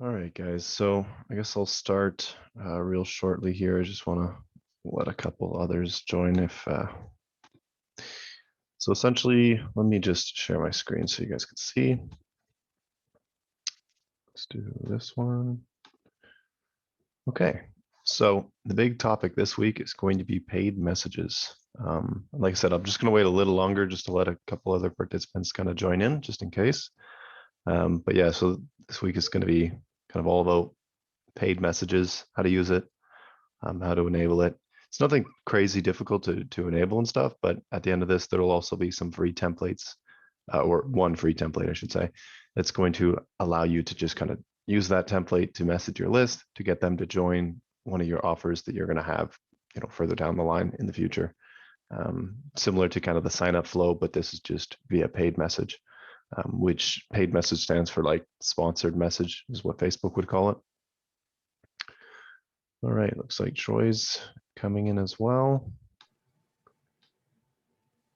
All right, guys. So I guess I'll start real shortly here. I just want to let a couple others join if. So essentially, let me just share my screen so you guys can see. Let's do this one. Okay. So the big topic this week is going to be paid messages. Like I said, I'm just going to wait a little longer just to let a couple other participants kind of join in just in case. But yeah, so this week is going to be kind of all about paid messages, how to use it, how to enable it. It's nothing crazy difficult to enable and stuff, but at the end of this, there will also be some free templates, or one free template, I should say, that's going to allow you to just kind of use that template to message your list to get them to join one of your offers that you're going to have, further down the line in the future. Similar to kind of the sign up flow, but this is just via paid message, which paid message stands for like sponsored message is what Facebook would call it. All right, looks like Troy's coming in as well.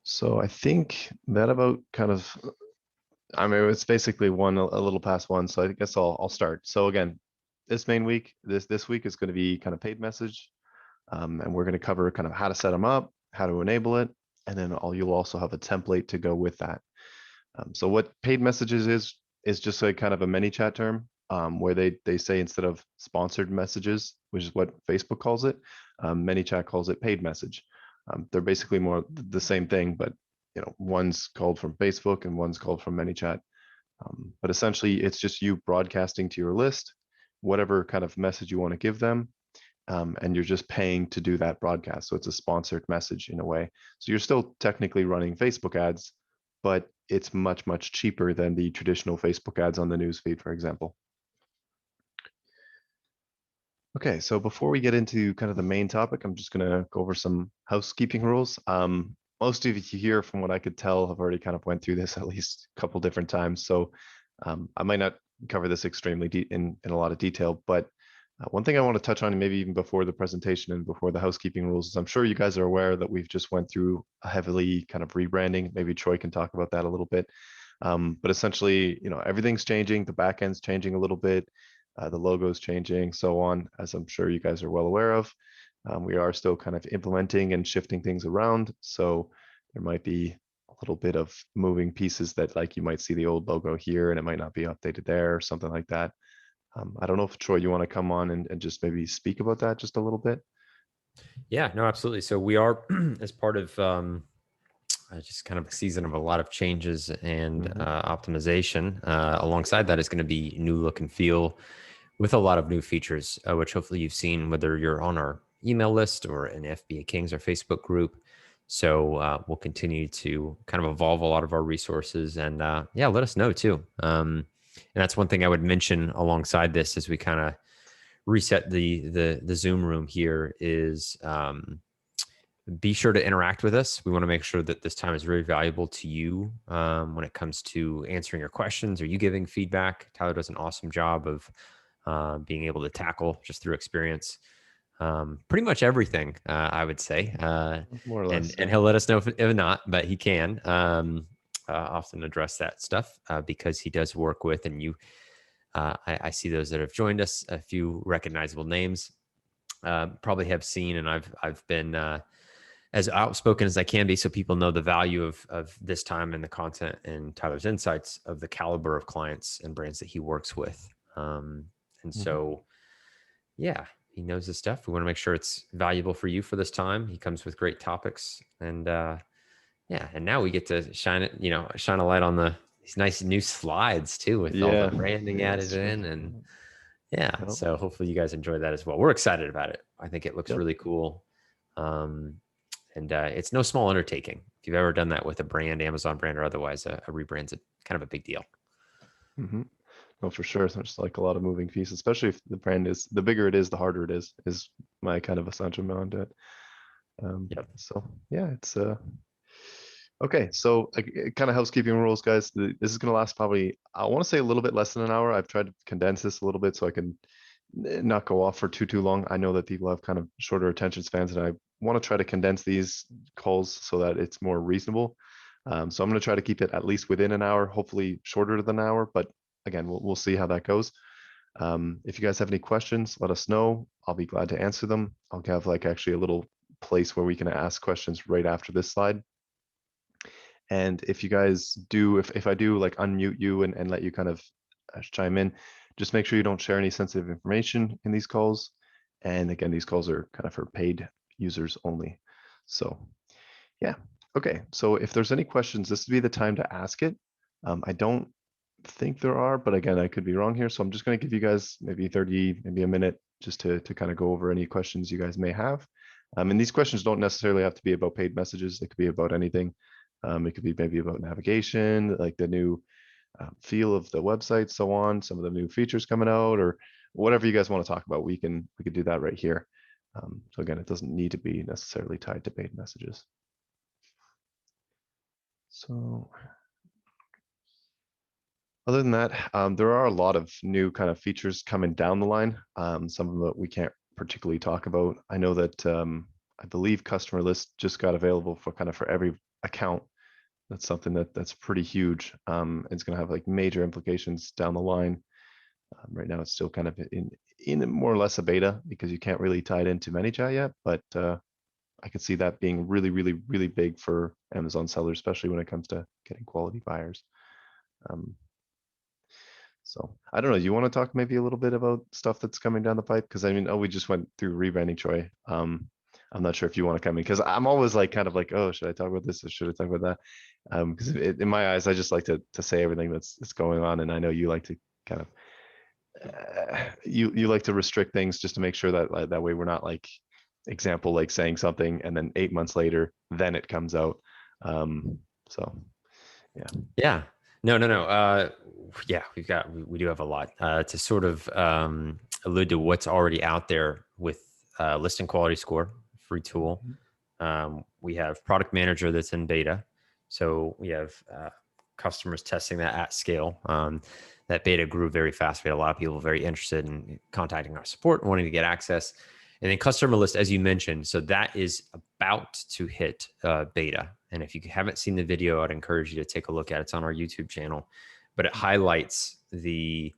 So I think that about it's basically a little past one. So I guess I'll start. So again, this week is going to be kind of paid message. And we're going to cover kind of how to set them up, how to enable it, and then you'll also have a template to go with that. So what paid messages is just a kind of a ManyChat term, where they say instead of sponsored messages, which is what Facebook calls it, ManyChat calls it paid message. They're basically more the same thing, but one's called from Facebook and one's called from ManyChat. But essentially, it's just you broadcasting to your list whatever kind of message you want to give them, and you're just paying to do that broadcast. So it's a sponsored message in a way. So you're still technically running Facebook ads, but it's much, much cheaper than the traditional Facebook ads on the newsfeed, for example. Okay, so before we get into kind of the main topic, I'm just going to go over some housekeeping rules. Most of you here, from what I could tell, have already kind of went through this at least a couple different times. So I might not cover this extremely in a lot of detail, but one thing I want to touch on, maybe even before the presentation and before the housekeeping rules, is I'm sure you guys are aware that we've just went through a heavily kind of rebranding. Maybe Troy can talk about that a little bit. But essentially, everything's changing. The back end's changing a little bit. The logo's changing, so on, as I'm sure you guys are well aware of. We are still kind of implementing and shifting things around. So there might be a little bit of moving pieces that, like, you might see the old logo here and it might not be updated there or something like that. I don't know if Troy, you want to come on and just maybe speak about that just a little bit? Yeah, no, absolutely. So we are, as part of just kind of a season of a lot of changes and optimization. Alongside that is going to be new look and feel with a lot of new features, which hopefully you've seen, whether you're on our email list or in FBA Kings, our Facebook group. So we'll continue to kind of evolve a lot of our resources, and yeah, let us know too. And that's one thing I would mention alongside this as we kind of reset the Zoom room here is be sure to interact with us. We want to make sure that this time is very valuable to you when it comes to answering your questions or you giving feedback. Tyler does an awesome job of being able to tackle just through experience pretty much everything, I would say. More or And less. Yeah. he'll let us know if not, but he can often address that stuff because he does work with, and I see those that have joined us, a few recognizable names. Probably have seen, and I've been as outspoken as I can be, so people know the value of this time and the content and Tyler's insights of the caliber of clients and brands that he works with. And so, yeah, he knows his stuff. We want to make sure it's valuable for you for this time. He comes with great topics, and yeah, and now we get to shine a light on these nice new slides too, with all the Yeah. branding Yeah, added that's true. in, and yeah, Yep. so hopefully you guys enjoy that as well. We're excited about it. I think it looks Yep. really cool. And it's no small undertaking. If you've ever done that with a brand, Amazon brand or otherwise, a rebrand's kind of a big deal. No, for sure. There's like a lot of moving pieces, especially if the brand is, the bigger it is, the harder it is my kind of assumption on it. Yep. So yeah, it's okay. So kind of housekeeping rules, guys. This is going to last probably, I want to say a little bit less than an hour. I've tried to condense this a little bit so I can not go off for too long. I know that people have kind of shorter attention spans, and I want to try to condense these calls so that it's more reasonable. So I'm going to try to keep it at least within an hour, hopefully shorter than an hour, but again, we'll see how that goes. If you guys have any questions, let us know. I'll be glad to answer them. I'll have like actually a little place where we can ask questions right after this slide. And if you guys do, if I do like unmute you and let you kind of chime in, just make sure you don't share any sensitive information in these calls. And again, these calls are kind of for paid users only. So yeah. Okay. So if there's any questions, this would be the time to ask it. I don't think there are, but again, I could be wrong here. So I'm just going to give you guys maybe 30, maybe a minute just to kind of go over any questions you guys may have. And these questions don't necessarily have to be about paid messages. They could be about anything. It could be maybe about navigation, like the new feel of the website, so on, some of the new features coming out, or whatever you guys want to talk about. We could do that right here. So again, it doesn't need to be necessarily tied to paid messages. So other than that, there are a lot of new kind of features coming down the line. Some of them that we can't particularly talk about. I know that I believe customer list just got available for kind of for every account. That's something that's pretty huge. It's going to have like major implications down the line. Right now, it's still kind of in more or less a beta because you can't really tie it into ManyChat yet. But I could see that being really, really, really big for Amazon sellers, especially when it comes to getting quality buyers. So I don't know. You want to talk maybe a little bit about stuff that's coming down the pipe? Because I mean, we just went through rebranding, Troy. I'm not sure if you want to come in because I'm always like kind of like, oh, should I talk about this or should I talk about that? Because in my eyes, I just like to say everything that's going on, and I know you like to kind of you like to restrict things just to make sure that that way we're not like example like saying something and then 8 months later then it comes out. So yeah. Yeah. No. Yeah, we do have a lot to sort of allude to what's already out there with listing quality score, free tool. We have product manager that's in beta. So we have customers testing that at scale. That beta grew very fast. We had a lot of people very interested in contacting our support and wanting to get access. And then customer list, as you mentioned, so that is about to hit beta. And if you haven't seen the video, I'd encourage you to take a look at it. It's on our YouTube channel, but it highlights the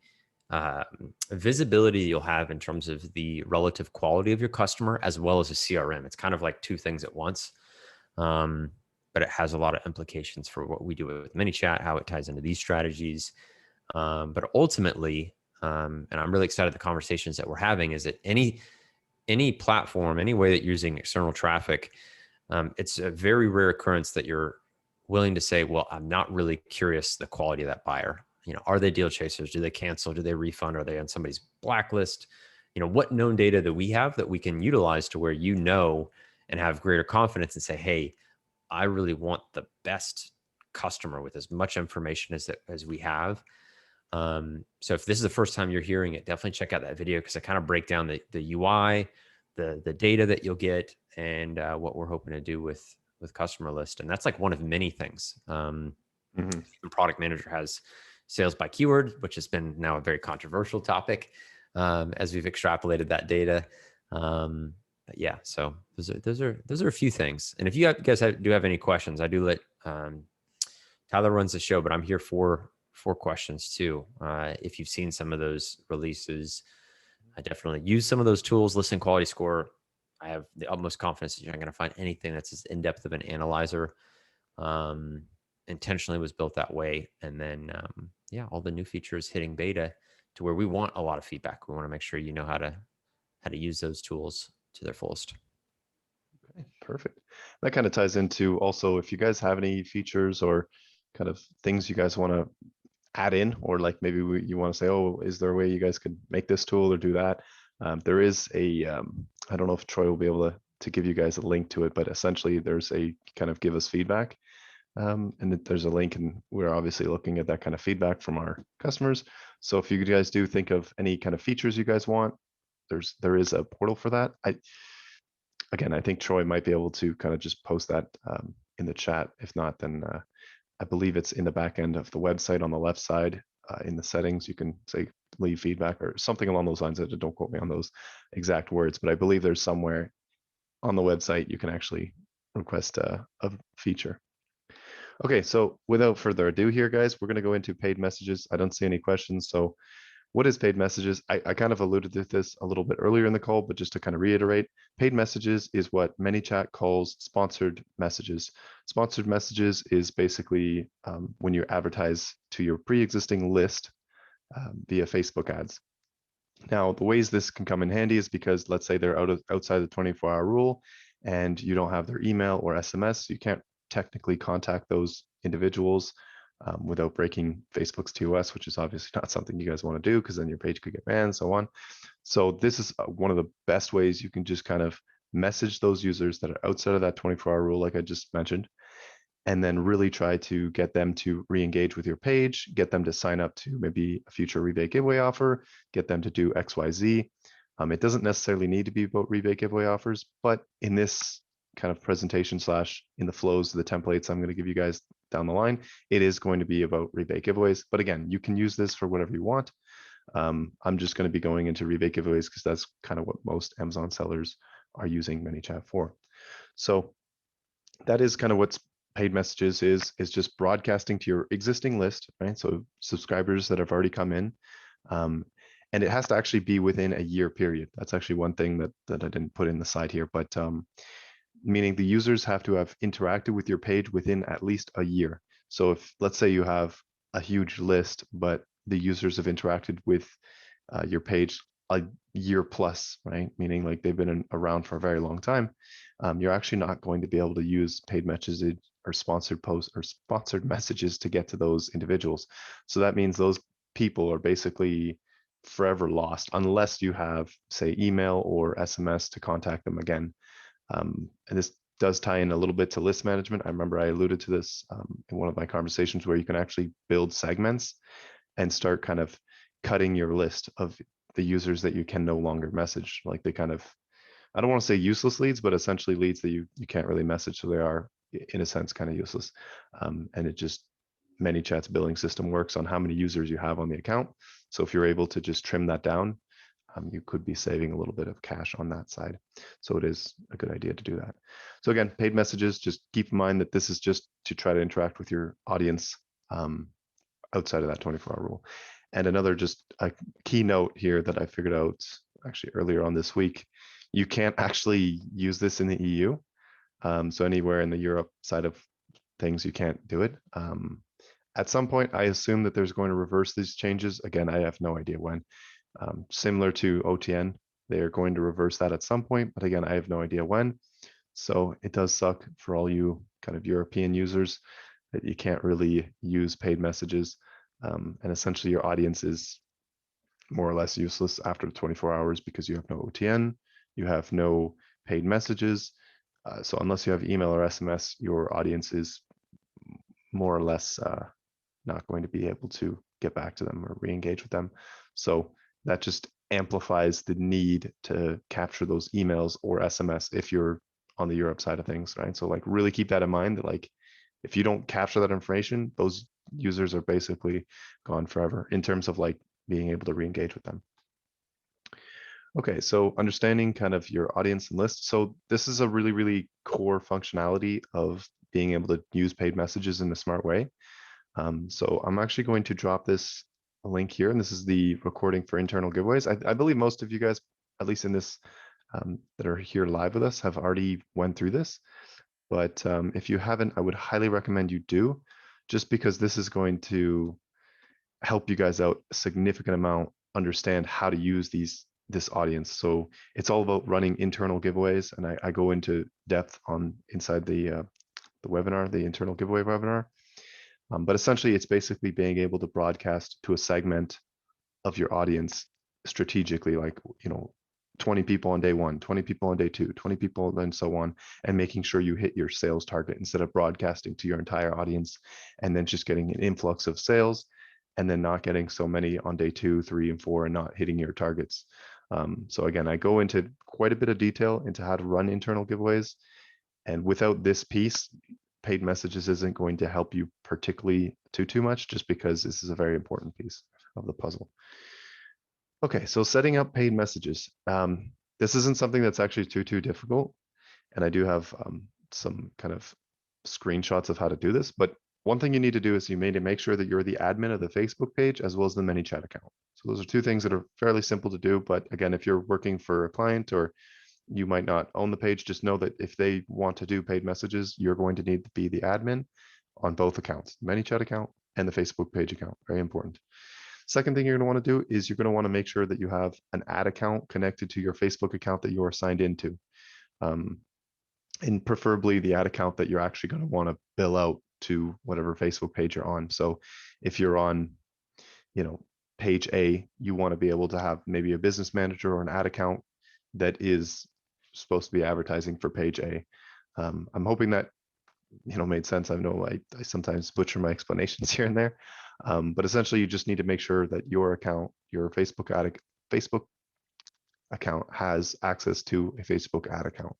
visibility you'll have in terms of the relative quality of your customer as well as a CRM. It's kind of like two things at once, but it has a lot of implications for what we do with ManyChat, how it ties into these strategies. But ultimately, and I'm really excited the conversations that we're having, is that any platform, any way that you're using external traffic, it's a very rare occurrence that you're willing to say, well, I'm not really curious the quality of that buyer. Are they deal chasers? Do they cancel? Do they refund? Are they on somebody's blacklist? What known data that we have that we can utilize to where and have greater confidence and say, hey, I really want the best customer with as much information as we have. So if this is the first time you're hearing it, definitely check out that video because I kind of break down the UI, the data that you'll get, and what we're hoping to do with customer list. And that's like one of many things. The product manager has sales by keyword, which has been now a very controversial topic. as we've extrapolated that data. But yeah, so those are a few things. And if you guys do have any questions, I do let Tyler runs the show, but I'm here for questions too. If you've seen some of those releases, I definitely use some of those tools. Listen Quality Score, I have the utmost confidence that you're not going to find anything that's as in-depth of an analyzer. Intentionally was built that way. And then, yeah, all the new features hitting beta to where we want a lot of feedback. We want to make sure you know how to use those tools to their fullest. Okay, perfect. That kind of ties into also if you guys have any features or kind of things you guys want to add in, or like maybe you want to say, oh, is there a way you guys could make this tool or do that? There is a, I don't know if Troy will be able to give you guys a link to it, but essentially there's a kind of give us feedback. And there's a link, and we're obviously looking at that kind of feedback from our customers. So if you guys do think of any kind of features you guys want, there is a portal for that. I think Troy might be able to kind of just post that in the chat. If not, then I believe it's in the back end of the website on the left side in the settings. You can say leave feedback or something along those lines. Don't quote me on those exact words, but I believe there's somewhere on the website you can actually request a feature. Okay, so without further ado here, guys, we're going to go into paid messages. I don't see any questions. So what is paid messages? I kind of alluded to this a little bit earlier in the call, but just to kind of reiterate, paid messages is what ManyChat calls sponsored messages. Sponsored messages is basically when you advertise to your pre-existing list via Facebook ads. Now, the ways this can come in handy is because let's say they're outside the 24-hour rule and you don't have their email or SMS, so you can't technically contact those individuals without breaking Facebook's TOS, which is obviously not something you guys want to do because then your page could get banned, so on. So this is one of the best ways you can just kind of message those users that are outside of that 24-hour rule, like I just mentioned, and then really try to get them to re-engage with your page, get them to sign up to maybe a future rebate giveaway offer, get them to do XYZ. It doesn't necessarily need to be about rebate giveaway offers, but in this kind of presentation / in the flows, the templates I'm going to give you guys down the line, it is going to be about rebate giveaways. But again, you can use this for whatever you want. I'm just going to be going into rebate giveaways because that's kind of what most Amazon sellers are using ManyChat for. So that is kind of what's paid messages is just broadcasting to your existing list, right? So subscribers that have already come in. And it has to actually be within a year period. That's actually one thing that I didn't put in the side here, but meaning the users have to have interacted with your page within at least a year. So if let's say you have a huge list, but the users have interacted with your page a year plus, right? Meaning like they've been around for a very long time. You're actually not going to be able to use paid messages or sponsored posts or sponsored messages to get to those individuals. So that means those people are basically forever lost unless you have, say, email or SMS to contact them again. And this does tie in a little bit to list management. I remember I alluded to this in one of my conversations where you can actually build segments and start kind of cutting your list of the users that you can no longer message. Like they kind of, I don't want to say useless leads, but essentially leads that you can't really message. So they are, in a sense, kind of useless. And it just, ManyChat's billing system works on how many users you have on the account. So if you're able to just trim that down, you could be saving a little bit of cash on that side. So it is a good idea to do that. So again, paid messages, just keep in mind that this is just to try to interact with your audience outside of that 24-hour rule. And another just a key note here that I figured out actually earlier on this week, you can't actually use this in the EU. So anywhere in the Europe side of things, you can't do it. At some point, I assume that there's going to reverse these changes. Again, I have no idea when. Similar to OTN, they are going to reverse that at some point, but again, I have no idea when. So it does suck for all you kind of European users that you can't really use paid messages. And essentially your audience is more or less useless after 24 hours because you have no OTN, you have no paid messages. So unless you have email or SMS, your audience is more or less not going to be able to get back to them or re-engage with them. So that just amplifies the need to capture those emails or SMS if you're on the Europe side of things, right? So like really keep that in mind that like if you don't capture that information, those users are basically gone forever in terms of like being able to re-engage with them. Okay, so understanding kind of your audience and list. So this is a really, really core functionality of being able to use paid messages in a smart way. So I'm actually going to drop this link here, and this is the recording for internal giveaways. I believe most of you guys, at least in this, that are here live with us, have already went through this. But if you haven't, I would highly recommend you do, just because this is going to help you guys out a significant amount, understand how to use this audience. So it's all about running internal giveaways, and I go into depth on inside the webinar, the internal giveaway webinar. But essentially, it's basically being able to broadcast to a segment of your audience strategically, like, 20 people on day one, 20 people on day two, 20 people, and so on, and making sure you hit your sales target instead of broadcasting to your entire audience and then just getting an influx of sales and then not getting so many on day 2, 3, and 4 and not hitting your targets. So again, I go into quite a bit of detail into how to run internal giveaways. And without this piece, paid messages isn't going to help you particularly too much, just because this is a very important piece of the puzzle. Okay, so setting up paid messages. This isn't something that's actually too difficult, and I do have some kind of screenshots of how to do this. But one thing you need to do is you need to make sure that you're the admin of the Facebook page as well as the ManyChat account. So those are two things that are fairly simple to do. But again, if you're working for a client or you might not own the page, just know that if they want to do paid messages, you're going to need to be the admin on both accounts, the ManyChat account and the Facebook page account. Very important. Second thing you're going to want to do is you're going to want to make sure that you have an ad account connected to your Facebook account that you are signed into. And preferably the ad account that you're actually going to want to bill out to whatever Facebook page you're on. So if you're on, page A, you want to be able to have maybe a business manager or an ad account that is supposed to be advertising for page A. I'm hoping that made sense. I know I sometimes butcher my explanations here and there, but essentially you just need to make sure that your account, your Facebook account, has access to a Facebook ad account.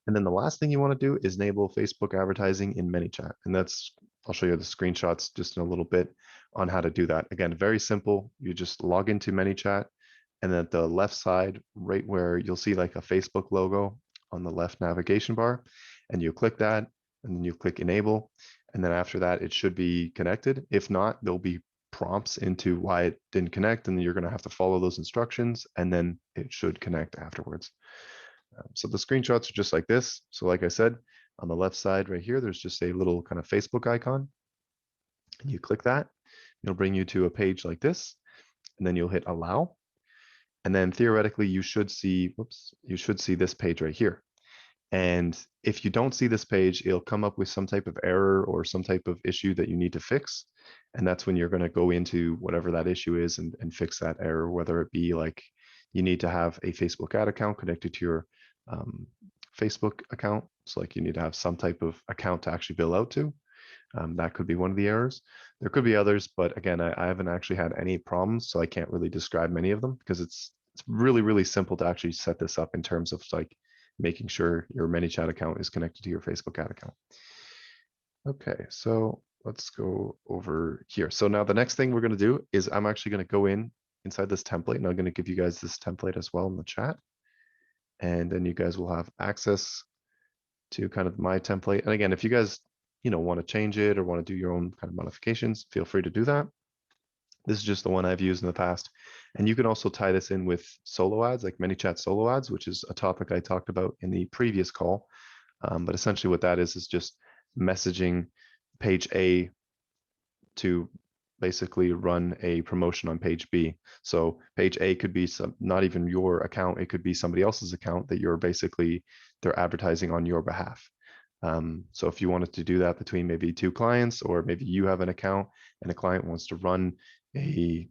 And then the last thing you want to do is enable Facebook advertising in ManyChat, and I'll show you the screenshots just in a little bit on how to do that. Again, very simple. You just log into ManyChat, and then at the left side, right where you'll see like a Facebook logo on the left navigation bar, and you click that, and then you click enable, and then after that, it should be connected. If not, there'll be prompts into why it didn't connect, and then you're going to have to follow those instructions, and then it should connect afterwards. So the screenshots are just like this. So like I said, on the left side right here, there's just a little kind of Facebook icon. And you click that, it'll bring you to a page like this, and then you'll hit allow. And then theoretically, you should see this page right here. And if you don't see this page, it'll come up with some type of error or some type of issue that you need to fix. And that's when you're going to go into whatever that issue is and fix that error, whether it be like you need to have a Facebook ad account connected to your Facebook account. So like you need to have some type of account to actually bill out to. That could be one of the errors. There could be others, but again, I haven't actually had any problems, so I can't really describe many of them because it's really, really simple to actually set this up in terms of like making sure your ManyChat account is connected to your Facebook ad account. Okay, so let's go over here. So now the next thing we're going to do is I'm actually going to go inside this template, and I'm going to give you guys this template as well in the chat. And then you guys will have access to kind of my template. And again, if you guys, want to change it or want to do your own kind of modifications, feel free to do that. This is just the one I've used in the past. And you can also tie this in with solo ads, like ManyChat solo ads, which is a topic I talked about in the previous call. But essentially what that is just messaging page A to basically run a promotion on page B. So page A could be not even your account, it could be somebody else's account that they're advertising on your behalf. So if you wanted to do that between maybe two clients, or maybe you have an account and a client wants to run a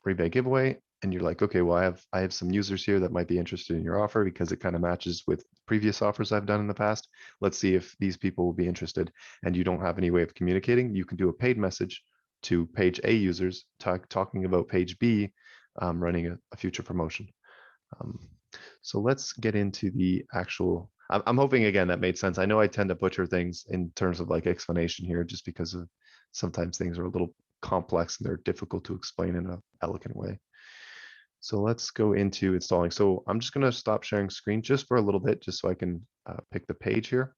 rebate giveaway, and you're like, okay, well, I have some users here that might be interested in your offer because it kind of matches with previous offers I've done in the past. Let's see if these people will be interested. And you don't have any way of communicating. You can do a paid message to page A users talking about page B running a future promotion. So let's get into the actual. I'm hoping again that made sense. I know I tend to butcher things in terms of like explanation here, just because of sometimes things are a little complex and they're difficult to explain in an elegant way. So let's go into installing. So I'm just going to stop sharing screen just for a little bit, just so I can pick the page here,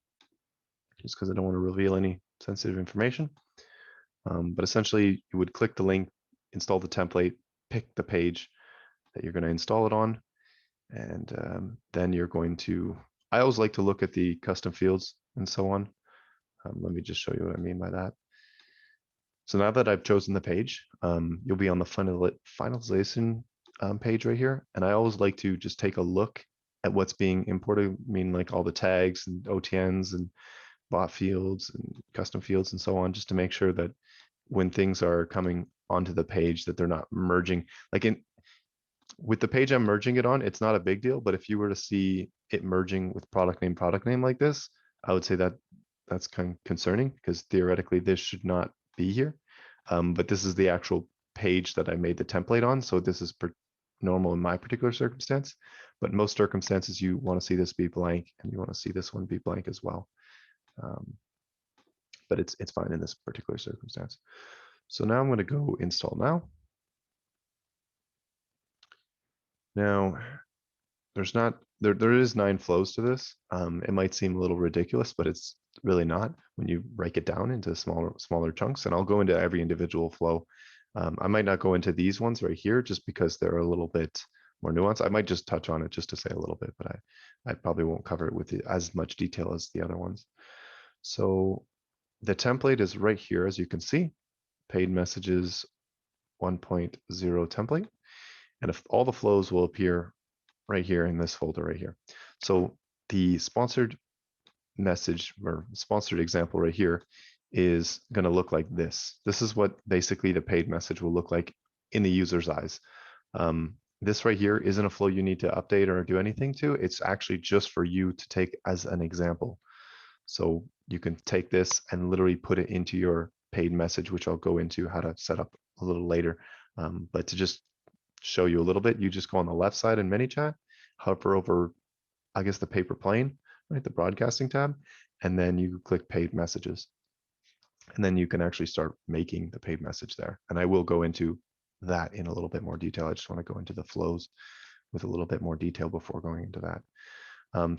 just because I don't want to reveal any sensitive information. But essentially, you would click the link, install the template, pick the page that you're going to install it on, and then you're going to, I always like to look at the custom fields and so on. Let me just show you what I mean by that. So now that I've chosen the page, you'll be on the finalization page right here. And I always like to just take a look at what's being imported, I mean like all the tags and OTNs and bot fields and custom fields and so on, just to make sure that when things are coming onto the page that they're not merging. Like with the page I'm merging it on, it's not a big deal, but if you were to see it merging with product name like this, I would say that that's kind of concerning, because theoretically this should not be here. But this is the actual page that I made the template on. So this is normal in my particular circumstance, but most circumstances you want to see this be blank and you want to see this one be blank as well. But it's fine in this particular circumstance. So now I'm going to go install now. Now, there is 9 flows to this. It might seem a little ridiculous, but it's really not when you break it down into smaller chunks. And I'll go into every individual flow. I might not go into these ones right here just because they're a little bit more nuanced. I might just touch on it just to say a little bit, but I probably won't cover it with as much detail as the other ones. So the template is right here, as you can see, paid messages 1.0 template. And if all the flows will appear right here in this folder right here. So the sponsored message or sponsored example right here is going to look like this. This is what basically the paid message will look like in the user's eyes. This right here isn't a flow you need to update or do anything to. It's actually just for you to take as an example. So you can take this and literally put it into your paid message, which I'll go into how to set up a little later. But to just show you a little bit, you just go on the left side in ManyChat, hover over, I guess, the paper plane, right, the broadcasting tab, and then you click paid messages. And then you can actually start making the paid message there. And I will go into that in a little bit more detail. I just want to go into the flows with a little bit more detail before going into that.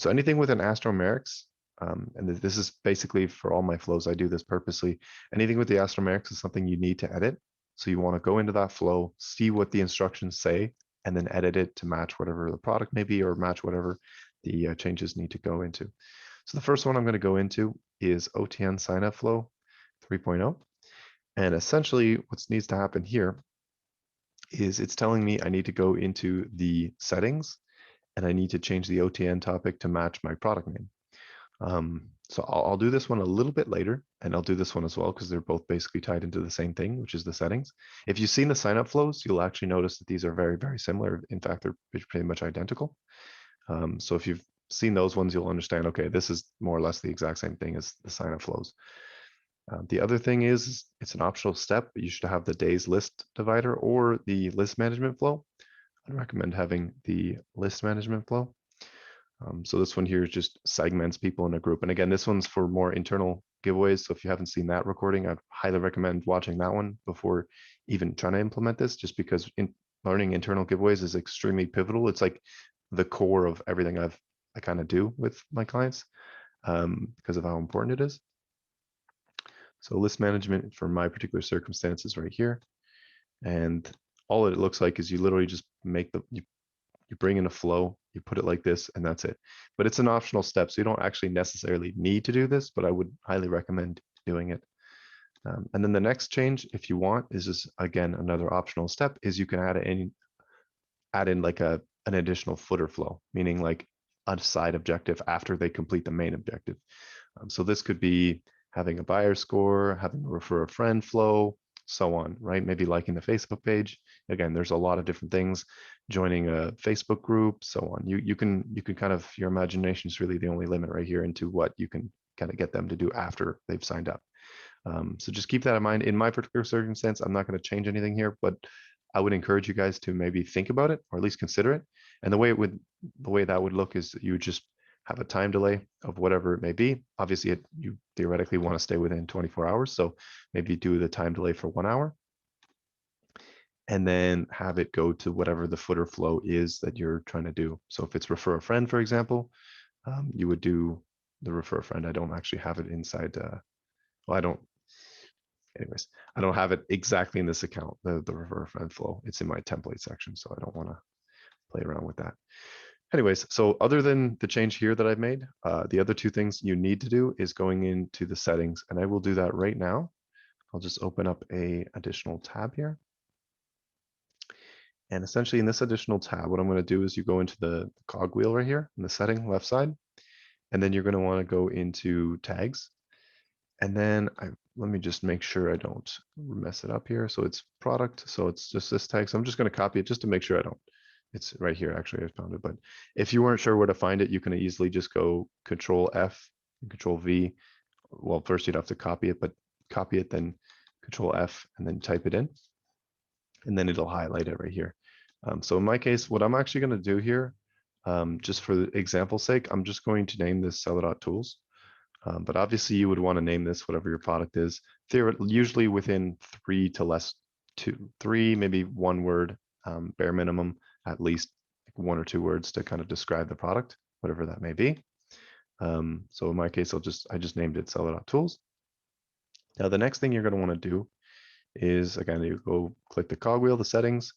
So anything with an astromerics, and this is basically for all my flows, I do this purposely. Anything with the astromerics is something you need to edit. So you want to go into that flow, see what the instructions say, and then edit it to match whatever the product may be or match whatever the changes need to go into. So the first one I'm going to go into is OTN signup flow 3.0. And essentially what needs to happen here is it's telling me I need to go into the settings and I need to change the OTN topic to match my product name. So I'll do this one a little bit later, and I'll do this one as well because they're both basically tied into the same thing, which is the settings. If you've seen the signup flows, you'll actually notice that these are very, very similar. In fact, they're pretty much identical. So if you've seen those ones, you'll understand, okay, this is more or less the exact same thing as the signup flows. The other thing is it's an optional step, but you should have the days list divider or the list management flow. I'd recommend having the list management flow. So this one here just segments people in a group. And again, this one's for more internal giveaways. So if you haven't seen that recording, I'd highly recommend watching that one before even trying to implement this, just because learning internal giveaways is extremely pivotal. It's like the core of everything I kind of do with my clients because of how important it is. So list management for my particular circumstances right here. And all it looks like is you literally just make you bring in a flow, you put it like this, and that's it. But it's an optional step, so you don't actually necessarily need to do this, but I would highly recommend doing it. And then the next change, if you want, is just, again, another optional step, is you can add in like an additional footer flow, meaning like a side objective after they complete the main objective. So this could be having a buyer score, having a refer a friend flow, so on, right? Maybe liking the Facebook page. Again, there's a lot of different things, joining a Facebook group, so on. You can kind of, your imagination is really the only limit right here into what you can kind of get them to do after they've signed up. So just keep that in mind. In my particular circumstance, I'm not going to change anything here, but I would encourage you guys to maybe think about it or at least consider it. And the way that would look is you would just have a time delay of whatever it may be. Obviously, you theoretically want to stay within 24 hours. So maybe do the time delay for 1 hour. and then have it go to whatever the footer flow is that you're trying to do. So if it's refer a friend, for example, you would do the refer a friend. I don't actually have it inside. Well, I don't. Anyways, I don't have it exactly in this account, the refer a friend flow. It's in my template section, so I don't want to play around with that. Anyways, so other than the change here that I've made, the other two things you need to do is going into the settings, and I will do that right now. I'll just open up a additional tab here. And essentially in this additional tab, what I'm going to do is you go into the cogwheel right here in the setting left side, and then you're going to want to go into tags. And then let me just make sure I don't mess it up here. So it's product. So it's just this tag. So I'm just going to copy it just to make sure I don't. It's right here. Actually, I found it. But if you weren't sure where to find it, you can easily just go Control F and Control V. Well, first you'd have to copy it, but copy it, then Control F, and then type it in. And then it'll highlight it right here. So in my case, what I'm actually going to do here, just for the example's sake, I'm just going to name this Seller.Tools. But obviously you would want to name this whatever your product is. Usually within three, maybe one word, bare minimum, at least like 1 or 2 words to kind of describe the product, whatever that may be. So in my case, I just named it Seller.Tools. Now the next thing you're going to want to do is, again, you go click the cogwheel, the settings,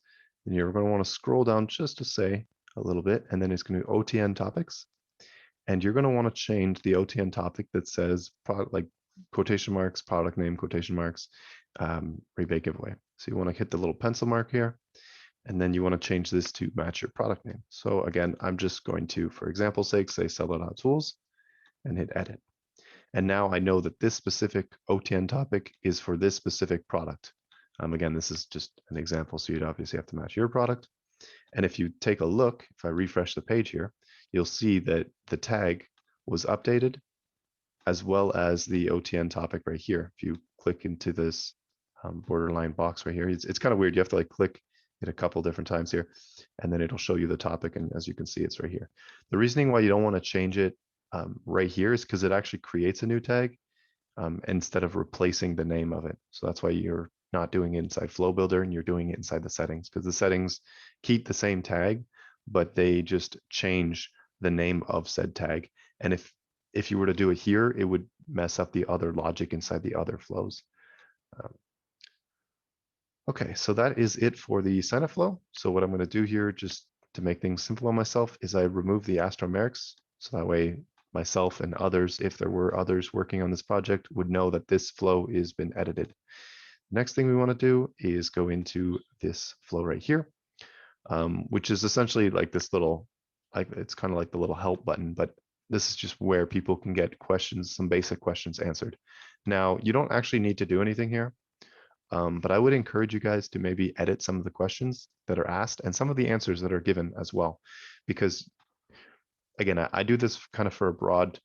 and you're going to want to scroll down just to say a little bit, and then it's going to OTN topics. And you're going to want to change the OTN topic that says product, like quotation marks, product name, quotation marks, rebate giveaway. So you want to hit the little pencil mark here, and then you want to change this to match your product name. So again, I'm just going to, for example's sake, say Seller.Tools and hit edit. And now I know that this specific OTN topic is for this specific product. Again, this is just an example, so you'd obviously have to match your product. And if you take a look, if I refresh the page here, you'll see that the tag was updated as well as the OTN topic right here. If you click into this borderline box right here, it's kind of weird. You have to like click it a couple different times here, and then it'll show you the topic. And as you can see, it's right here. The reasoning why you don't want to change it right here is because it actually creates a new tag instead of replacing the name of it. So that's why you're not doing it inside Flow Builder and you're doing it inside the settings, because the settings keep the same tag, but they just change the name of said tag. And if you were to do it here, it would mess up the other logic inside the other flows. Okay, so that is it for the sign up flow. So what I'm going to do here, just to make things simple on myself, is I remove the astromerics. So that way myself and others, if there were others working on this project, would know that this flow has been edited. Next thing we want to do is go into this flow right here, which is essentially like this little, like it's kind of like the little help button, but this is just where people can get questions, some basic questions answered. Now, you don't actually need to do anything here, but I would encourage you guys to maybe edit some of the questions that are asked and some of the answers that are given as well, because again, I do this kind of for a broad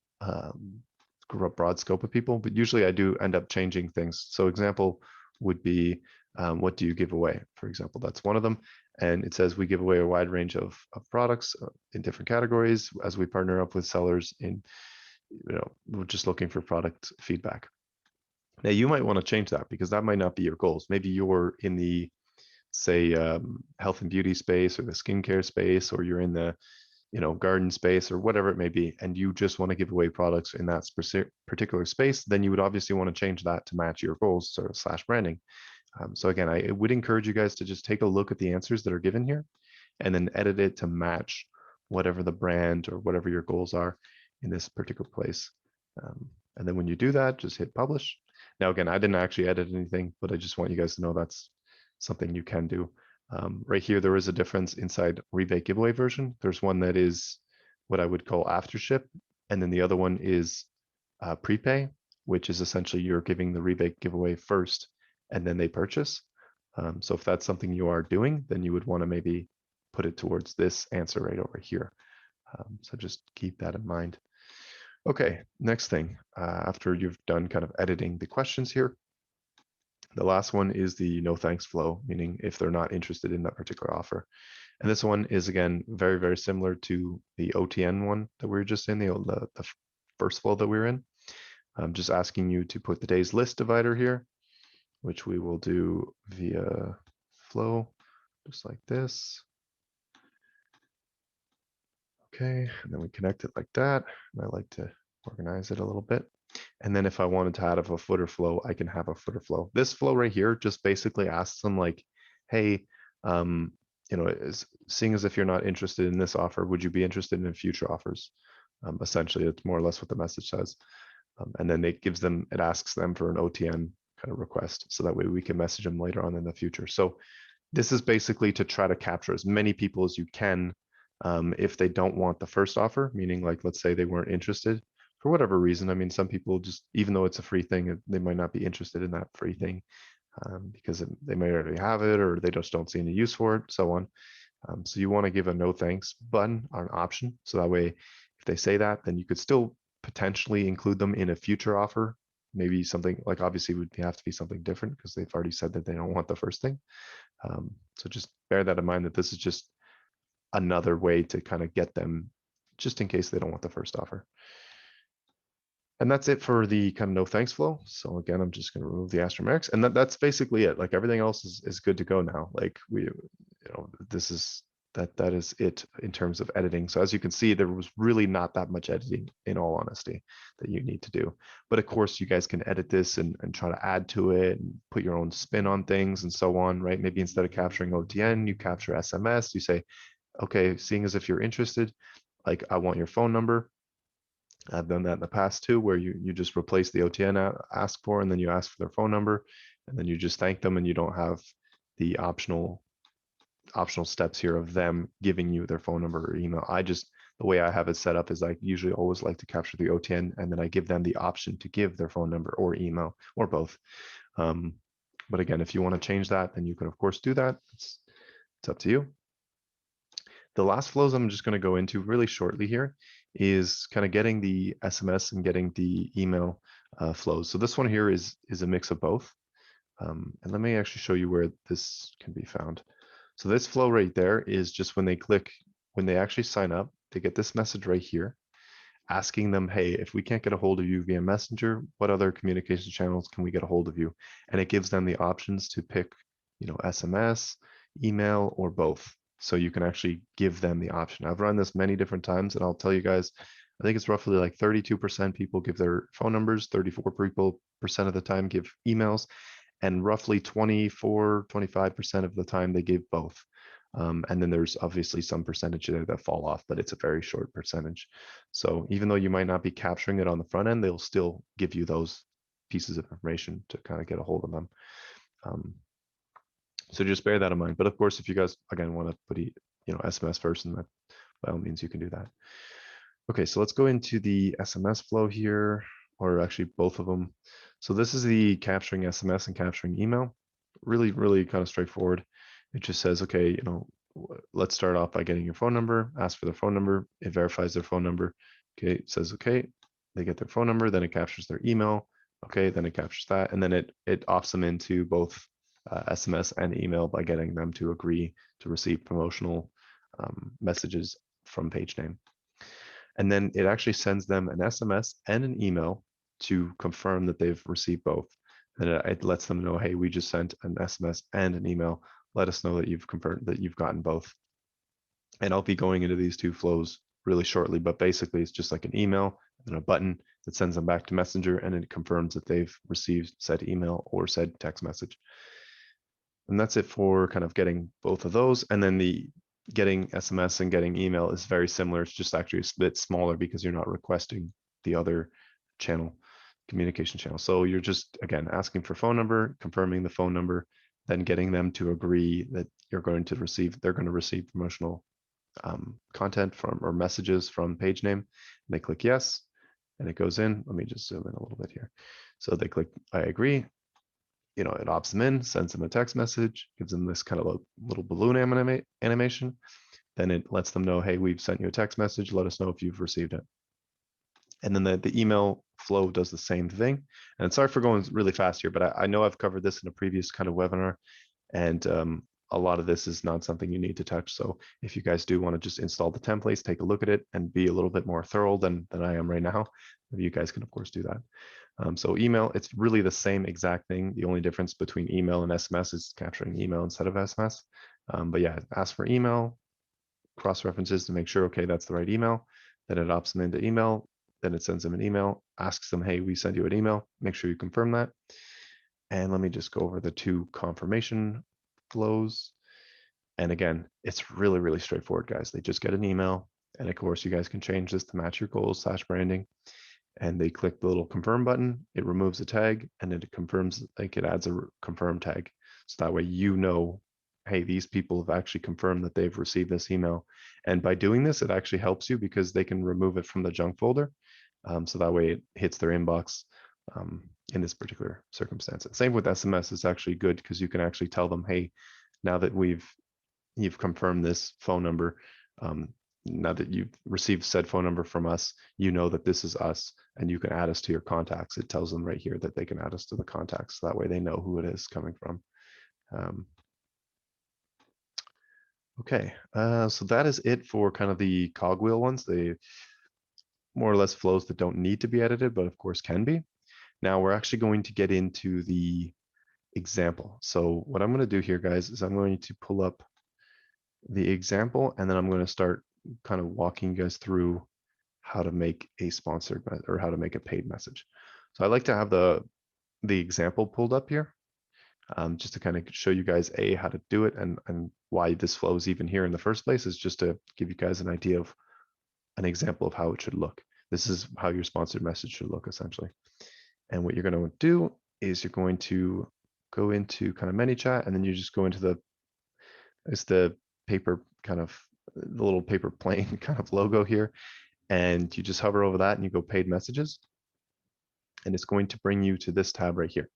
scope of people, but usually I do end up changing things. So example would be, what do you give away? For example, that's one of them. And it says we give away a wide range of products in different categories as we partner up with sellers in, we're just looking for product feedback. Now you might want to change that because that might not be your goals. Maybe you're in the, say, health and beauty space or the skincare space, or you're in the garden space or whatever it may be, and you just want to give away products in that particular space, then you would obviously want to change that to match your goals or / branding. So again, I would encourage you guys to just take a look at the answers that are given here and then edit it to match whatever the brand or whatever your goals are in this particular place. And then when you do that, just hit publish. Now, again, I didn't actually edit anything, but I just want you guys to know that's something you can do. Right here, there is a difference inside rebate giveaway version. There's one that is what I would call after ship, and then the other one is prepay, which is essentially you're giving the rebate giveaway first, and then they purchase. So if that's something you are doing, then you would want to maybe put it towards this answer right over here. So just keep that in mind. Okay, next thing, after you've done kind of editing the questions here, the last one is the no thanks flow, meaning if they're not interested in that particular offer. And this one is, again, very, very similar to the OTN one that we were just in, the first flow that we were in. I'm just asking you to put the day's list divider here, which we will do via flow, just like this. Okay, and then we connect it like that. And I like to organize it a little bit. And then if I wanted to add a footer flow, I can have a footer flow. This flow right here just basically asks them like, hey, seeing as if you're not interested in this offer, would you be interested in future offers? Essentially, it's more or less what the message says. And then it asks them for an OTN kind of request. So that way we can message them later on in the future. So this is basically to try to capture as many people as you can if they don't want the first offer, meaning like, let's say they weren't interested for whatever reason. I mean, some people just, even though it's a free thing, they might not be interested in that free thing because they may already have it or they just don't see any use for it, so on. So you want to give a no thanks button or an option. So that way, if they say that, then you could still potentially include them in a future offer. Maybe something like obviously would have to be something different because they've already said that they don't want the first thing. So just bear that in mind that this is just another way to kind of get them just in case they don't want the first offer. And that's it for the kind of no thanks flow. So again, I'm just going to remove the astromericks and that's basically it. Like everything else is good to go now. Like this is that is it in terms of editing. So as you can see, there was really not that much editing in all honesty that you need to do. But of course you guys can edit this and try to add to it and put your own spin on things and so on, right? Maybe instead of capturing OTN, you capture SMS, you say, okay, seeing as if you're interested, like I want your phone number. I've done that in the past too, where you just replace the OTN ask for, and then you ask for their phone number, and then you just thank them, and you don't have the optional steps here of them giving you their phone number or email. The way I have it set up is I usually always like to capture the OTN, and then I give them the option to give their phone number or email or both. But again, if you want to change that, then you can of course do that. It's up to you. The last flows I'm just going to go into really shortly here is kind of getting the SMS and getting the email flows. So this one here is a mix of both. And let me actually show you where this can be found. So this flow right there is just when they actually sign up, they get this message right here asking them, hey, if we can't get a hold of you via Messenger, what other communication channels can we get a hold of you? And it gives them the options to pick, SMS, email, or both. So you can actually give them the option. I've run this many different times, and I'll tell you guys, I think it's roughly like 32% people give their phone numbers, 34% of the time give emails, and roughly 25% of the time they give both. And then there's obviously some percentage there that fall off, but it's a very short percentage. So even though you might not be capturing it on the front end, they'll still give you those pieces of information to kind of get a hold of them. So just bear that in mind. But of course, if you guys, again, want to put SMS first, and that by all means, you can do that. Okay, so let's go into the SMS flow here, or actually both of them. So this is the capturing SMS and capturing email. Really, really kind of straightforward. It just says, okay, let's start off by getting your phone number, ask for their phone number, it verifies their phone number. Okay, it says, okay, they get their phone number, then it captures their email. Okay, then it captures that, and then it opts them into both SMS and email by getting them to agree to receive promotional messages from page name. And then it actually sends them an SMS and an email to confirm that they've received both. And it lets them know, hey, we just sent an SMS and an email. Let us know that you've confirmed that you've gotten both. And I'll be going into these two flows really shortly, but basically it's just like an email and a button that sends them back to Messenger, and it confirms that they've received said email or said text message. And that's it for kind of getting both of those. And then the getting SMS and getting email is very similar. It's just actually a bit smaller because you're not requesting the other channel, communication channel. So you're just, again, asking for phone number, confirming the phone number, then getting them to agree that they're going to receive promotional content from or messages from page name. And they click yes, and it goes in. Let me just zoom in a little bit here. So they click I agree. It opts them in, sends them a text message, gives them this kind of a little balloon animation. Then it lets them know, hey, we've sent you a text message. Let us know if you've received it. And then the email flow does the same thing. And sorry for going really fast here, but I know I've covered this in a previous kind of webinar, and a lot of this is not something you need to touch. So if you guys do want to just install the templates, take a look at it, and be a little bit more thorough than I am right now, you guys can of course do that. So email, it's really the same exact thing. The only difference between email and SMS is capturing email instead of SMS. But yeah, ask for email, cross references to make sure, okay, that's the right email. Then it opts them into email. Then it sends them an email, asks them, hey, we sent you an email. Make sure you confirm that. And let me just go over the 2 confirmation flows. And again, it's really, really straightforward, guys. They just get an email. And of course, you guys can change this to match your goals / branding. And they click the little confirm button. It removes a tag and it confirms, like it adds a confirm tag. So that way, you know, hey, these people have actually confirmed that they've received this email. And by doing this, it actually helps you because they can remove it from the junk folder. So that way it hits their inbox in this particular circumstance. Same with SMS. It's actually good because you can actually tell them, hey, now that you've confirmed this phone number, now that you've received said phone number from us, you know that this is us and you can add us to your contacts. It tells them right here that they can add us to the contacts. So that way they know who it is coming from. Okay, so that is it for kind of the cogwheel ones. They more or less flows that don't need to be edited, but of course can be. Now we're actually going to get into the example. So what I'm going to do here, guys, is I'm going to pull up the example, and then I'm going to start kind of walking you guys through how to make a sponsored or how to make a paid message. So I like to have the example pulled up here, just to kind of show you guys how to do it and why this flow is even here in the first place, is just to give you guys an idea of an example of how it should look. This is how your sponsored message should look essentially. And what you're going to do is you're going to go into kind of ManyChat, and then you just go into the paper kind of the little paper plane kind of logo here, and you just hover over that and you go paid messages, and it's going to bring you to this tab right here.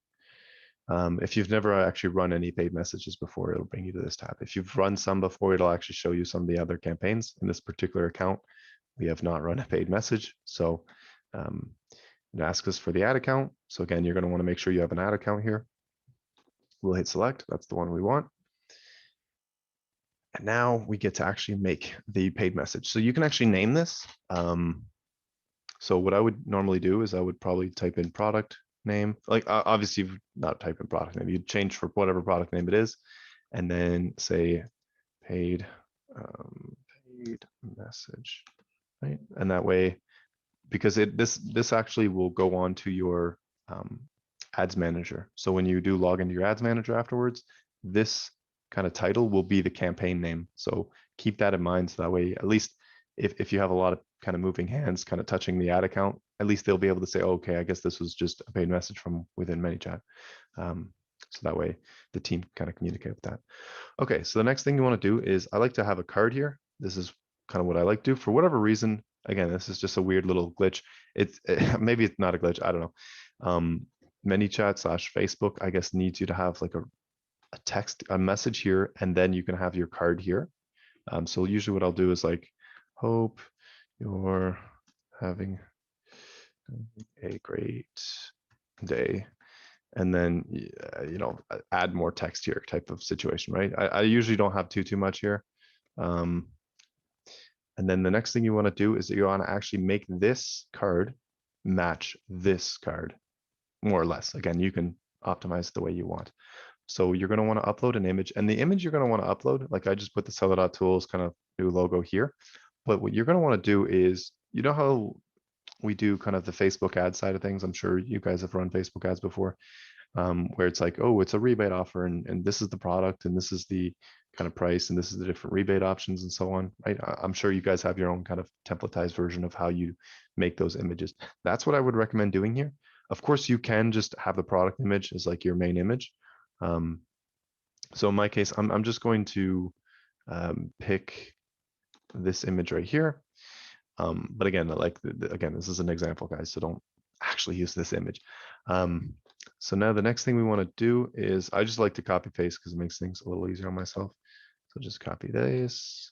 If you've never actually run any paid messages before, it'll bring you to this tab. If you've run some before, it'll actually show you some of the other campaigns. In this particular account, we have not run a paid message, so it asks us for the ad account. So again, you're going to want to make sure you have an ad account here. We'll hit select. That's the one we want. And now we get to actually make the paid message. So you can actually name this. So what I would normally do is I would probably type in product name. Like obviously you've not type in product name. You'd change for whatever product name it is, and then say paid message, right? And that way, because this actually will go on to your ads manager. So when you do log into your ads manager afterwards, this kind of title will be the campaign name. So keep that in mind. So that way, at least if you have a lot of kind of moving hands kind of touching the ad account, at least they'll be able to say, oh, okay, I guess this was just a paid message from within ManyChat. So that way the team can kind of communicate with that. Okay, so the next thing you want to do is I like to have a card here. This is kind of what I like to do for whatever reason. Again, this is just a weird little glitch. Maybe it's not a glitch. I don't know. ManyChat / Facebook, I guess, needs you to have like a message here, and then you can have your card here. So usually what I'll do is like, hope you're having a great day. And then, add more text here type of situation, right? I usually don't have too much here. And then the next thing you want to do is that you want to actually make this card match this card, more or less. Again, you can optimize the way you want. So you're going to want to upload an image, and the image you're going to want to upload, like I just put the Seller.Tools kind of new logo here. But what you're going to want to do is, you know how we do kind of the Facebook ad side of things? I'm sure you guys have run Facebook ads before, where it's like, oh, it's a rebate offer, and this is the product, and this is the kind of price, and this is the different rebate options and so on, right? I'm sure you guys have your own kind of templatized version of how you make those images. That's what I would recommend doing here. Of course, you can just have the product image as like your main image. So in my case, I'm just going to pick this image right here. But again, again, this is an example, guys, so don't actually use this image. So now the next thing we want to do is, I just like to copy paste because it makes things a little easier on myself. So just copy this.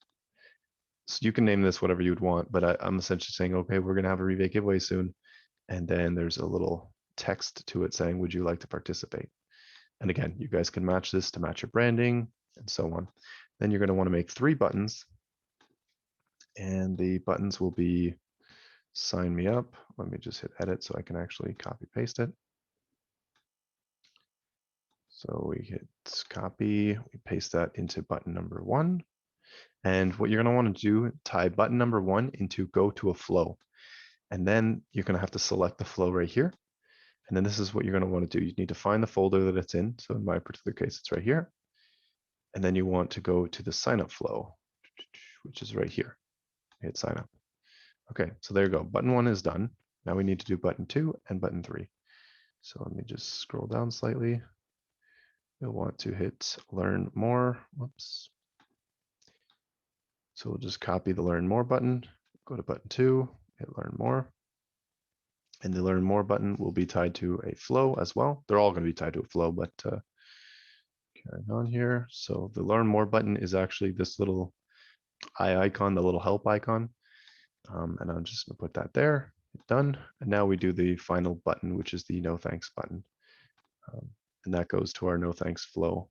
So you can name this whatever you'd want, but I'm essentially saying, okay, we're going to have a rebate giveaway soon. And then there's a little text to it saying, would you like to participate? And again, you guys can match this to match your branding and so on. Then you're going to want to make 3 buttons. And the buttons will be sign me up. Let me just hit edit so I can actually copy paste it. So we hit copy, we paste that into button number 1. And what you're going to want to do, tie button number 1 into go to a flow. And then you're going to have to select the flow right here. And then this is what you're going to want to do. You need to find the folder that it's in. So in my particular case, it's right here. And then you want to go to the sign up flow, which is right here. Hit sign up. Okay, so there you go. Button 1 is done. Now we need to do button 2 and button 3. So let me just scroll down slightly. You'll want to hit learn more. Whoops. So we'll just copy the learn more button, go to button 2, hit learn more. And the learn more button will be tied to a flow as well. They're all going to be tied to a flow, but carrying on here. So the learn more button is actually this little eye icon, the little help icon. And I'm just going to put that there. Done. And now we do the final button, which is the no thanks button. And that goes to our no thanks flow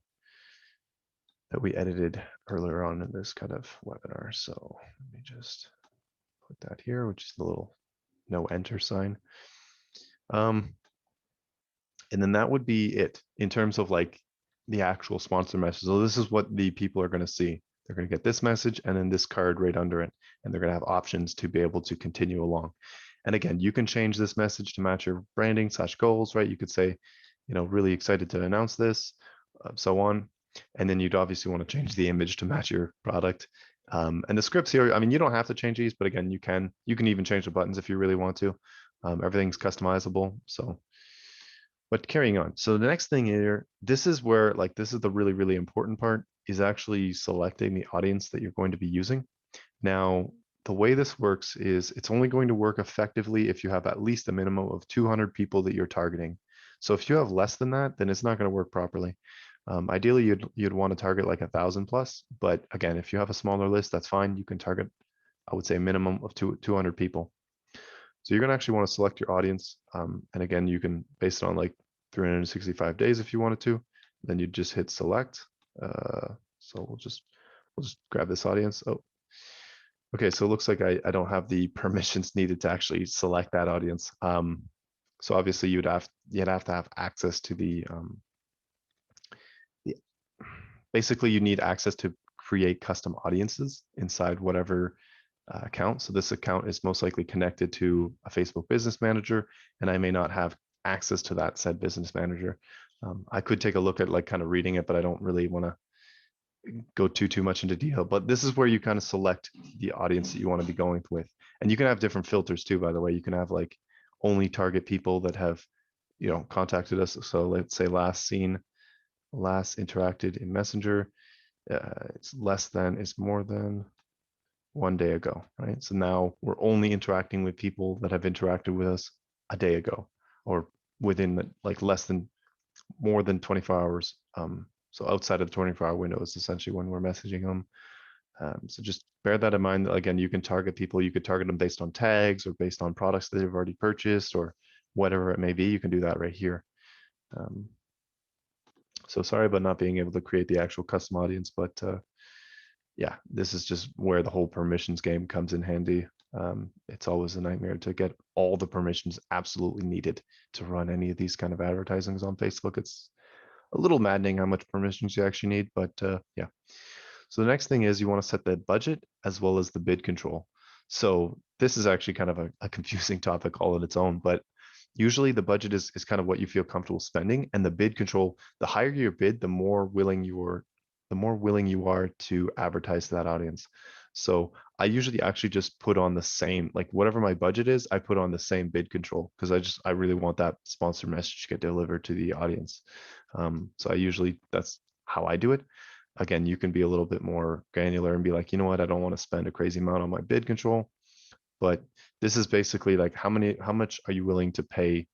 that we edited earlier on in this kind of webinar. So let me just put that here, which is the little no enter sign. And then that would be it in terms of like the actual sponsor message. So this is what the people are going to see. They're going to get this message and then this card right under it. And they're going to have options to be able to continue along. And again, you can change this message to match your branding / goals, right? You could say, you know, really excited to announce this, so on. And then you'd obviously want to change the image to match your product. And the scripts here, I mean, you don't have to change these, but again, you can even change the buttons if you really want to. Everything's customizable. So, but carrying on. So the next thing here, this is where, like, this is the really, really important part, is actually selecting the audience that you're going to be using. Now, the way this works is it's only going to work effectively if you have at least a minimum of 200 people that you're targeting. So if you have less than that, then it's not going to work properly. Ideally, you'd want to target like 1,000 plus. But again, if you have a smaller list, that's fine. You can target, I would say, a minimum of 200 people. So you're going to actually want to select your audience. And again, you can base it on like 365 days if you wanted to. Then you just hit select. So we'll just grab this audience. Oh, okay. So it looks like I don't have the permissions needed to actually select that audience. So obviously you'd have to have access to the basically you need access to create custom audiences inside whatever account. So this account is most likely connected to a Facebook Business Manager, and I may not have access to that said business manager. I could take a look at like kind of reading it, but I don't really want to go too much into detail. But this is where you kind of select the audience that you want to be going with. And you can have different filters too, by the way. You can have like only target people that have, you know, contacted us. So let's say last seen, last interacted in Messenger. It's less than is more than 1 day ago, right? So now we're only interacting with people that have interacted with us a day ago, or within like more than 24 hours. So outside of the 24-hour window is essentially when we're messaging them. So just bear that in mind. Again, you can target people. You could target them based on tags or based on products that they've already purchased or whatever it may be. You can do that right here. So sorry about not being able to create the actual custom audience, but yeah, this is just where the whole permissions game comes in handy. It's always a nightmare to get all the permissions absolutely needed to run any of these kind of advertisings on Facebook. It's a little maddening how much permissions you actually need, but yeah. So the next thing is you want to set the budget as well as the bid control. So this is actually kind of a confusing topic all on its own, but usually the budget is kind of what you feel comfortable spending, and the bid control, the higher your bid, the more willing you are to advertise to that audience. So I usually actually just put on the same, like whatever my budget is, I put on the same bid control because I really want that sponsor message to get delivered to the audience. So that's how I do it. Again, you can be a little bit more granular and be like, you know what, I don't want to spend a crazy amount on my bid control. But this is basically like how much are you willing to pay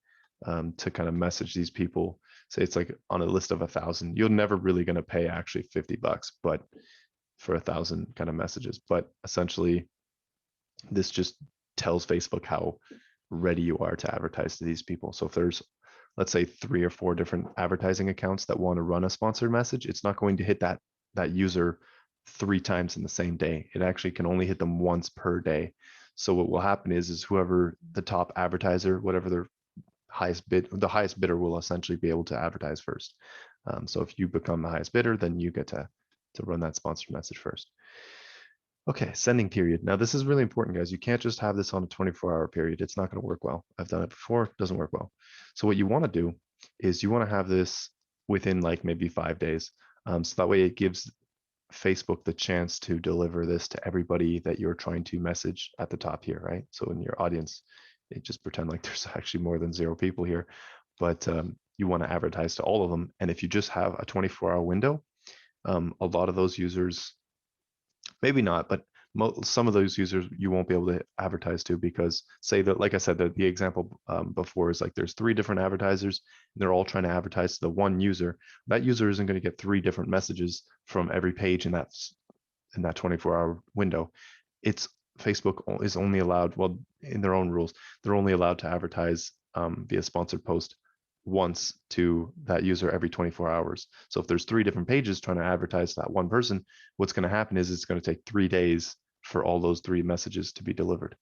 to kind of message these people? Say it's like on a list of 1,000, you're never really going to pay actually $50, but for 1,000 kind of messages. But essentially, this just tells Facebook how ready you are to advertise to these people. So if there's, let's say, 3 or 4 different advertising accounts that want to run a sponsored message, it's not going to hit that user 3 times in the same day. It actually can only hit them once per day. So what will happen is whoever the top advertiser, whatever their highest bid, the highest bidder will essentially be able to advertise first. So if you become the highest bidder, then you get to run that sponsored message first. Okay, sending period. Now this is really important, guys. You can't just have this on a 24-hour period. It's not going to work well. I've done it before. It doesn't work well. So what you want to do is you want to have this within like maybe 5 days. So that way it gives Facebook the chance to deliver this to everybody that you're trying to message at the top here, right? So in your audience, it just pretend like there's actually more than 0 people here, but you want to advertise to all of them. And if you just have a 24-hour window, a lot of those users, maybe not, but some of those users you won't be able to advertise to, because say that, like I said, the example before is like there's 3 different advertisers and they're all trying to advertise to the one user. That user isn't going to get 3 different messages from every page in that 24-hour window. It's Facebook is only allowed, well, in their own rules, they're only allowed to advertise via sponsored post once to that user every 24 hours. So if there's 3 different pages trying to advertise to that one person, what's going to happen is it's going to take 3 days for all those 3 messages to be delivered.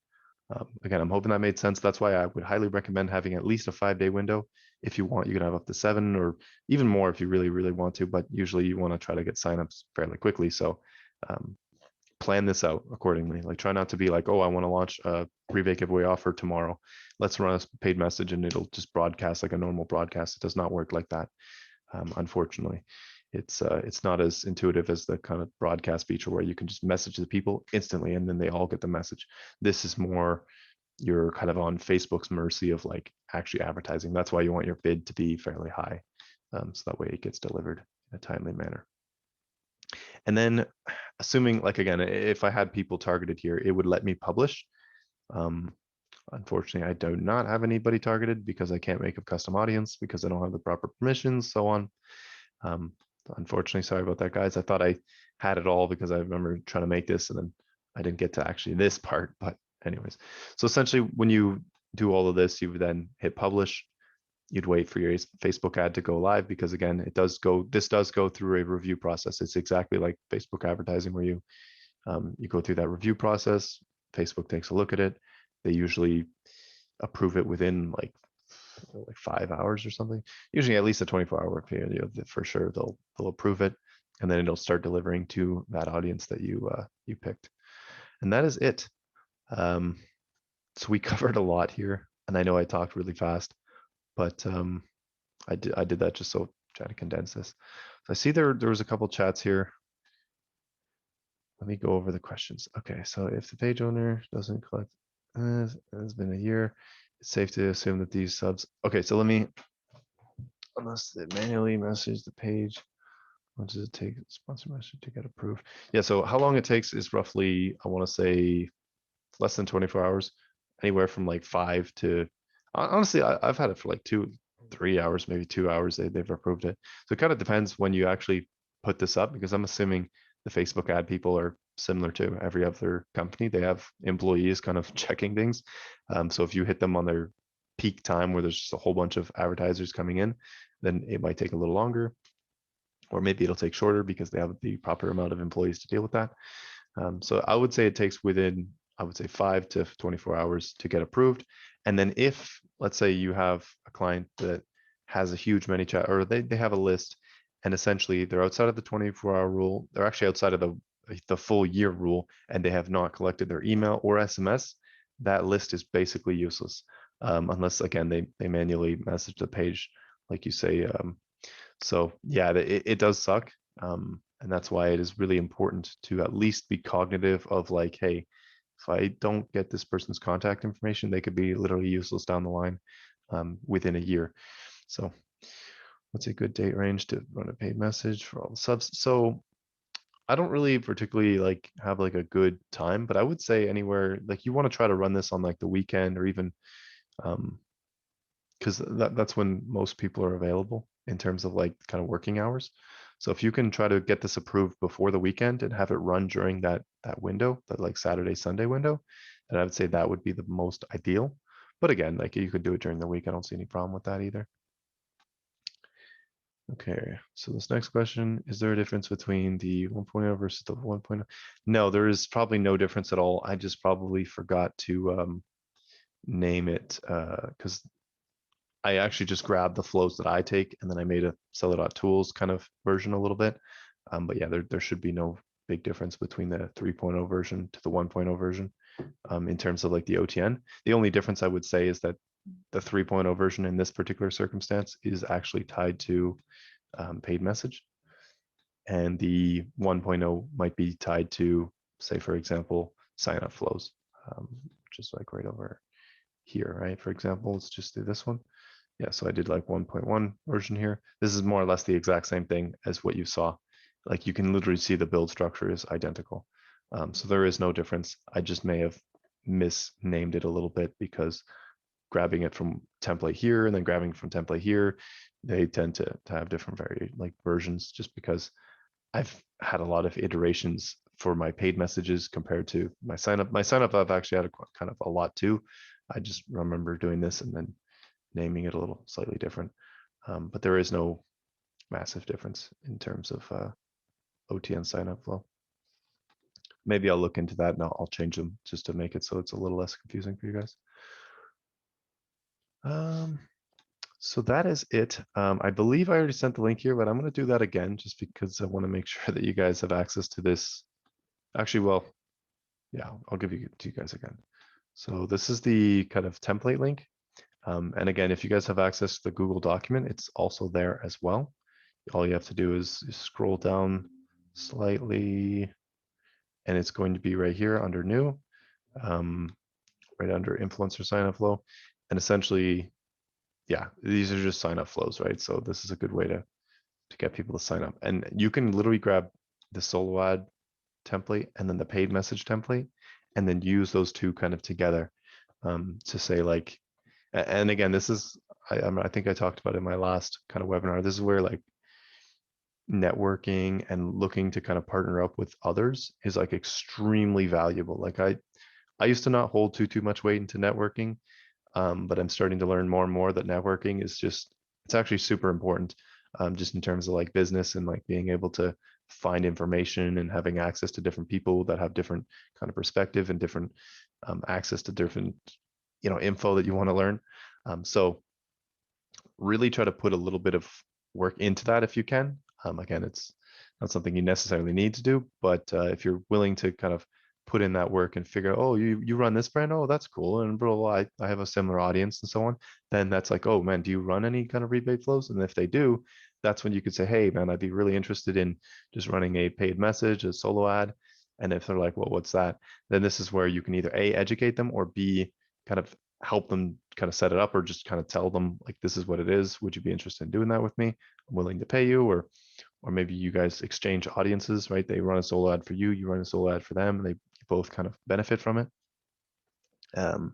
Again, I'm hoping that made sense. That's why I would highly recommend having at least a 5-day window. If you want, you can have up to 7 or even more if you really, really want to, but usually you want to try to get signups fairly quickly. So plan this out accordingly. Like try not to be like, oh, I want to launch a rebate giveaway offer tomorrow. Let's run a paid message and it'll just broadcast like a normal broadcast. It does not work like that. Unfortunately, it's not as intuitive as the kind of broadcast feature where you can just message the people instantly and then they all get the message. This is more, you're kind of on Facebook's mercy of like actually advertising. That's why you want your bid to be fairly high. So that way it gets delivered in a timely manner. And then assuming, like, again, if I had people targeted here, it would let me publish. Unfortunately, I do not have anybody targeted because I can't make a custom audience because I don't have the proper permissions, so on. Unfortunately, sorry about that, guys. I thought I had it all because I remember trying to make this and then I didn't get to actually this part. But anyways, so essentially when you do all of this, you would then hit publish. You'd wait for your Facebook ad to go live because again, this does go through a review process. It's exactly like Facebook advertising where you go through that review process. Facebook takes a look at it. They usually approve it within like 5 hours or something. Usually at least a 24-hour period, for sure they'll approve it, and then it'll start delivering to that audience that you picked. And that is it. So we covered a lot here, and I know I talked really fast, but I did that just so try to condense this. So I see there was a couple chats here. Let me go over the questions. Okay, so if the page owner doesn't collect, it's been a year, it's safe to assume that these subs. Okay, so unless they manually message the page, what does it take sponsor message to get approved? Yeah, so how long it takes is roughly, I want to say, less than 24 hours, anywhere from like 5 to, honestly, I've had it for like 2-3 hours, maybe 2 hours. They've approved it. So it kind of depends when you actually put this up, because I'm assuming the Facebook ad people are similar to every other company. They have employees kind of checking things. So if you hit them on their peak time where there's just a whole bunch of advertisers coming in, then it might take a little longer, or maybe it'll take shorter because they have the proper amount of employees to deal with that. So I would say it takes within, I would say 5 to 24 hours to get approved. And then if, let's say you have a client that has a huge ManyChat, or they have a list, and essentially they're outside of the 24-hour rule, they're actually outside of the full year rule, and they have not collected their email or SMS, that list is basically useless. Unless, again, they manually message the page, like you say. So yeah, it does suck. And that's why it is really important to at least be cognitive of like, hey, if I don't get this person's contact information, they could be literally useless down the line within a year. So what's a good date range to run a paid message for all the subs? So I don't really particularly like have like a good time, but I would say anywhere, like you want to try to run this on like the weekend, or even because that's when most people are available in terms of like kind of working hours. So if you can try to get this approved before the weekend and have it run during that window, that like Saturday, Sunday window, then I would say that would be the most ideal. But again, like you could do it during the week. I don't see any problem with that either. Okay, so this next question, is there a difference between the 1.0 versus the 1.0? No, there is probably no difference at all. I just probably forgot to name it because I actually just grabbed the flows that I take and then I made a Seller.Tools kind of version a little bit. But yeah, there should be no big difference between the 3.0 version to the 1.0 version in terms of like the OTN. The only difference I would say is that the 3.0 version in this particular circumstance is actually tied to paid message. And the 1.0 might be tied to, say, for example, sign up flows, just like right over here, right? For example, let's just do this one. Yeah, so I did like 1.1 version here. This is more or less the exact same thing as what you saw. Like you can literally see the build structure is identical. So there is no difference. I just may have misnamed it a little bit because grabbing it from template here and then grabbing from template here, they tend to have different versions just because I've had a lot of iterations for my paid messages compared to my sign up. My sign up, I've actually had kind of a lot too. I just remember doing this and then naming it a little slightly different. But there is no massive difference in terms of OTN sign up flow. Maybe I'll look into that and I'll change them just to make it so it's a little less confusing for you guys. So that is it. I believe I already sent the link here, but I'm going to do that again just because I want to make sure that you guys have access to this. Actually, well, yeah, I'll give it to you guys again. So this is the kind of template link. And again, if you guys have access to the Google document, it's also there as well. All you have to do is scroll down slightly, and it's going to be right here under new, right under influencer sign up flow. And essentially, yeah, these are just sign up flows, right? So this is a good way to get people to sign up. And you can literally grab the solo ad template and then the paid message template, and then use those two kind of together to say like, and again, this is, I think I talked about in my last kind of webinar, this is where like networking and looking to kind of partner up with others is like extremely valuable. Like I used to not hold too much weight into networking, but I'm starting to learn more and more that networking is just, it's actually super important, just in terms of like business and like being able to find information and having access to different people that have different kind of perspective and different access to different, info that you want to learn. So really try to put a little bit of work into that if you can. Again, it's not something you necessarily need to do, but if you're willing to kind of put in that work and figure, oh, you run this brand, oh, that's cool, and blah, blah, blah, I have a similar audience and so on, then that's like, oh man, do you run any kind of rebate flows? And if they do, that's when you could say, hey man, I'd be really interested in just running a paid message, a solo ad. And if they're like, well, what's that? Then this is where you can either A, educate them, or B, kind of help them kind of set it up, or just kind of tell them like, this is what it is. Would you be interested in doing that with me? I'm willing to pay you. Or maybe you guys exchange audiences, right? They run a solo ad for you, you run a solo ad for them, and they both kind of benefit from it. And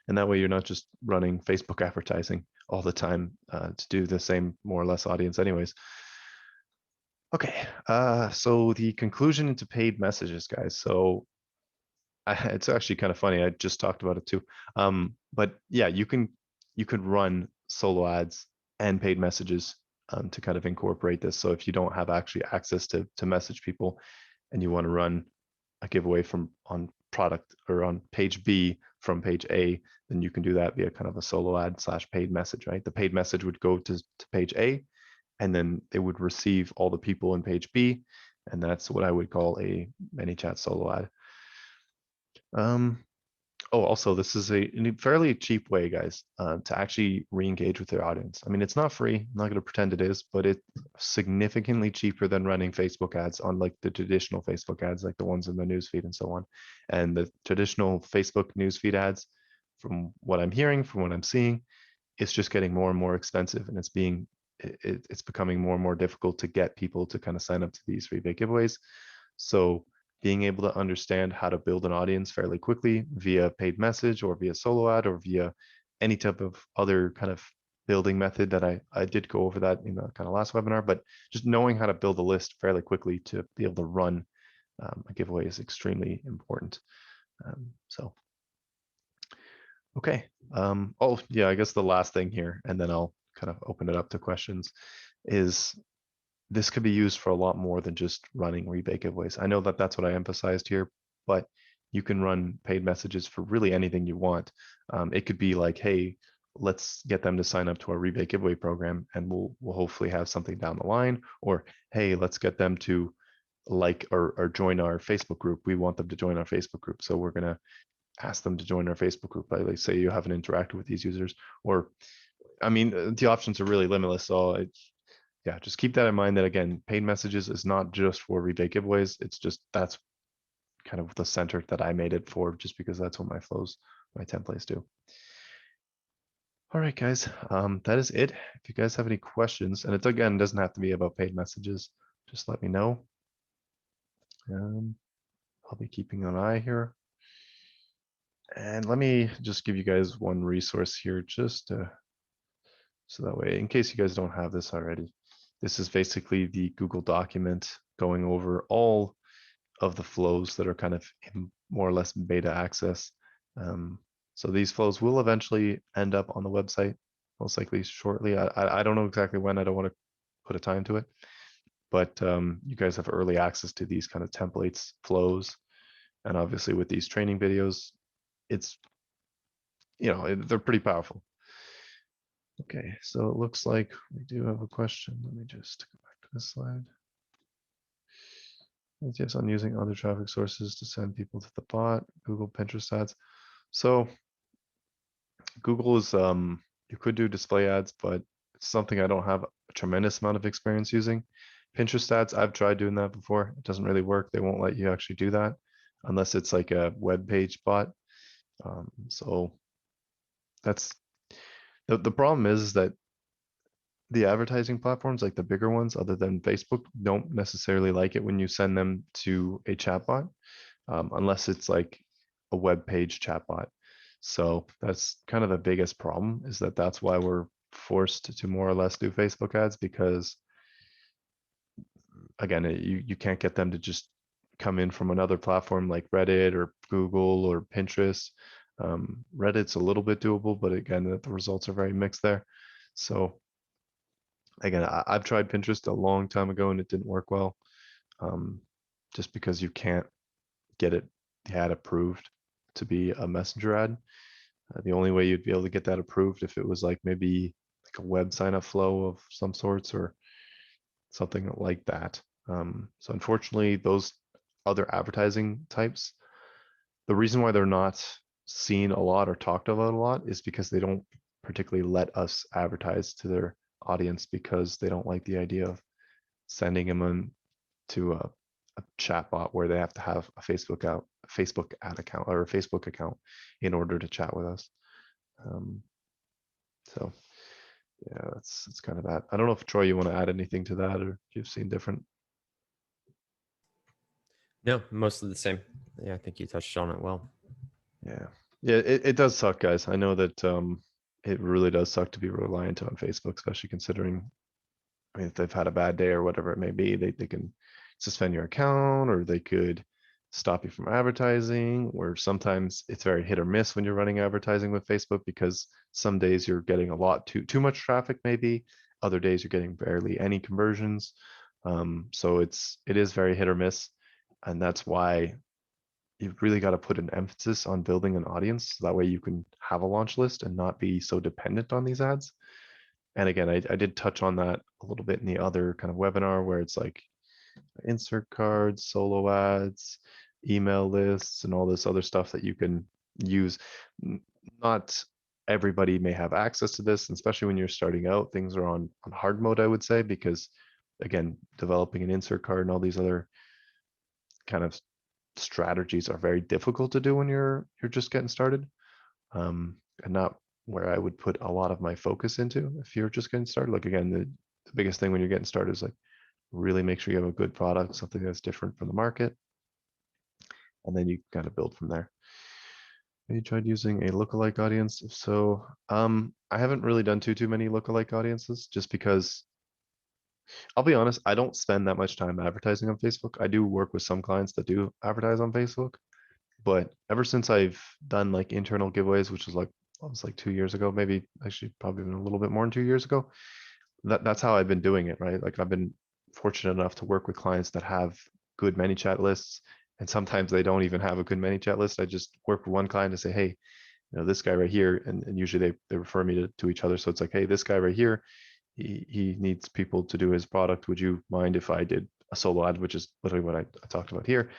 that way you're not just running Facebook advertising all the time to do the same more or less audience anyways. Okay, so the conclusion into paid messages, guys. So it's actually kind of funny. I just talked about it too. But yeah, you could run solo ads and paid messages to kind of incorporate this. So if you don't have actually access to message people and you want to run a giveaway from on product or on page B from page A, then you can do that via kind of a solo ad / paid message, right? The paid message would go to page A, and then it would receive all the people in page B, and that's what I would call a ManyChat solo ad. Oh, also, this is a fairly cheap way, guys, to actually re-engage with their audience. I mean, it's not free. I'm not going to pretend it is, but it's significantly cheaper than running Facebook ads on like the traditional Facebook ads, like the ones in the newsfeed and so on. And the traditional Facebook newsfeed ads, from what I'm hearing, from what I'm seeing, it's just getting more and more expensive, and it's becoming more and more difficult to get people to kind of sign up to these rebate giveaways. So being able to understand how to build an audience fairly quickly via paid message or via solo ad or via any type of other kind of building method that I did go over that in the kind of last webinar, but just knowing how to build a list fairly quickly to be able to run a giveaway is extremely important. So, okay. Oh yeah, I guess the last thing here, and then I'll kind of open it up to questions, is this could be used for a lot more than just running rebate giveaways. I know that that's what I emphasized here, but you can run paid messages for really anything you want. It could be like, hey, let's get them to sign up to our rebate giveaway program, and we'll hopefully have something down the line. Or hey, let's get them to like or join our Facebook group. We want them to join our Facebook group, so we're gonna ask them to join our Facebook group. Like say you haven't interacted with these users, or I mean, the options are really limitless. So yeah, just keep that in mind that again, paid messages is not just for rebate giveaways. It's just that's kind of the center that I made it for, just because that's what my flows, my templates do. All right, guys, that is it. If you guys have any questions, and it again doesn't have to be about paid messages, just let me know. I'll be keeping an eye here. And let me just give you guys one resource here, just so that way, in case you guys don't have this already. This is basically the Google document going over all of the flows that are kind of in more or less beta access. So these flows will eventually end up on the website, most likely shortly. I don't know exactly when. I don't want to put a time to it, but you guys have early access to these kind of templates, flows, and obviously with these training videos, it's they're pretty powerful. Okay, so it looks like we do have a question. Let me just go back to this slide. Yes, on using other traffic sources to send people to the bot, Google, Pinterest ads. So Google is you could do display ads, but it's something I don't have a tremendous amount of experience using. Pinterest ads, I've tried doing that before. It doesn't really work. They won't let you actually do that unless it's like a web page bot. So that's the problem is that the advertising platforms, like the bigger ones, other than Facebook, don't necessarily like it when you send them to a chatbot, unless it's like a web page chatbot. So that's kind of the biggest problem, is that that's why we're forced to more or less do Facebook ads, because again, you can't get them to just come in from another platform like Reddit or Google or Pinterest. Reddit's a little bit doable, but again, the results are very mixed there. So again, I've tried Pinterest a long time ago and it didn't work well, just because you can't get the ad approved to be a messenger ad. The only way you'd be able to get that approved if it was like maybe like a web sign up flow of some sorts or something like that. So unfortunately, those other advertising types, the reason why they're not seen a lot or talked about a lot is because they don't particularly let us advertise to their audience, because they don't like the idea of sending them in to a chat bot where they have to have a Facebook ad account or a Facebook account in order to chat with us. So yeah, that's kind of that. I don't know if Troy, you want to add anything to that, or if you've seen different. No, mostly the same. Yeah, I think you touched on it well. Yeah, it does suck, guys. I know that it really does suck to be reliant on Facebook, especially considering, I mean, if they've had a bad day or whatever it may be, they can suspend your account, or they could stop you from advertising, or sometimes it's very hit or miss when you're running advertising with Facebook, because some days you're getting a lot too much traffic, maybe other days you're getting barely any conversions. So it is very hit or miss, and that's why you've really got to put an emphasis on building an audience, so that way you can have a launch list and not be so dependent on these ads. And again, I did touch on that a little bit in the other kind of webinar, where it's like insert cards, solo ads, email lists, and all this other stuff that you can use. Not everybody may have access to this, and especially when you're starting out, things are on hard mode, I would say, because again, developing an insert card and all these other kind of strategies are very difficult to do when you're just getting started, and not where I would put a lot of my focus into if you're just getting started. Like again, the biggest thing when you're getting started is like really make sure you have a good product, something that's different from the market, and then you kind of build from there. Have you tried using a lookalike audience? If so, I haven't really done too many lookalike audiences, just because I'll be honest, I don't spend that much time advertising on Facebook. I do work with some clients that do advertise on Facebook, but ever since I've done like internal giveaways, which was like 2 years ago, maybe actually probably even a little bit more than 2 years ago, that's how I've been doing it, right? Like I've been fortunate enough to work with clients that have good ManyChat lists, and sometimes they don't even have a good ManyChat list. I just work with one client and say, hey, this guy right here, and usually they refer me to each other. So it's like, hey, this guy right here, he needs people to do his product. Would you mind if I did a solo ad, which is literally what I talked about here,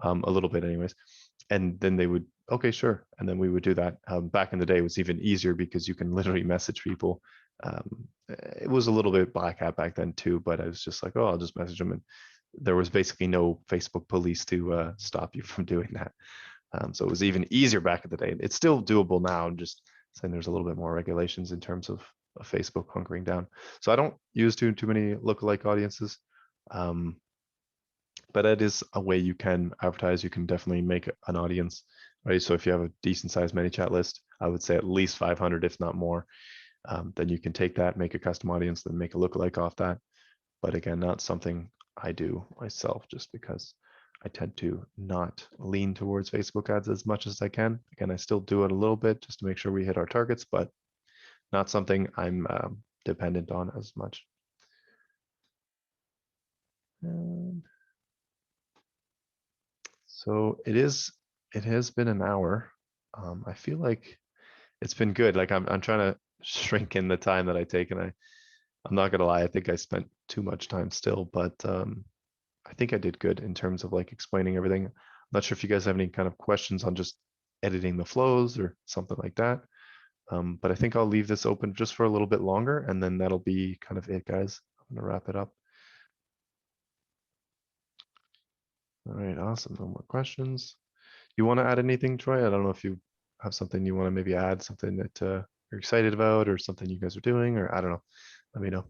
a little bit anyways. And then they would, okay, sure. And then we would do that. Back in the day, it was even easier because you can literally message people. It was a little bit black hat back then too, but I was just like, oh, I'll just message them. And there was basically no Facebook police to stop you from doing that. So it was even easier back in the day. It's still doable now. I'm just saying there's a little bit more regulations in terms of Facebook hunkering down. So I don't use too many lookalike audiences. But it is a way you can advertise. You can definitely make an audience, right? So if you have a decent sized ManyChat list, I would say at least 500, if not more, then you can take that, make a custom audience, then make a lookalike off that. But again, not something I do myself just because I tend to not lean towards Facebook ads as much as I can. Again, I still do it a little bit just to make sure we hit our targets, but not something I'm dependent on as much. So it has been an hour. I feel like it's been good. Like I'm trying to shrink in the time that I take, and I'm not gonna lie, I think I spent too much time still, but I think I did good in terms of like explaining everything. I'm not sure if you guys have any kind of questions on just editing the flows or something like that. But I think I'll leave this open just for a little bit longer, and then that'll be kind of it, guys. I'm gonna wrap it up. All right, awesome. No more questions. You want to add anything, Troy? I don't know if you have something you want to maybe add, something that you're excited about, or something you guys are doing, or I don't know. Let me know.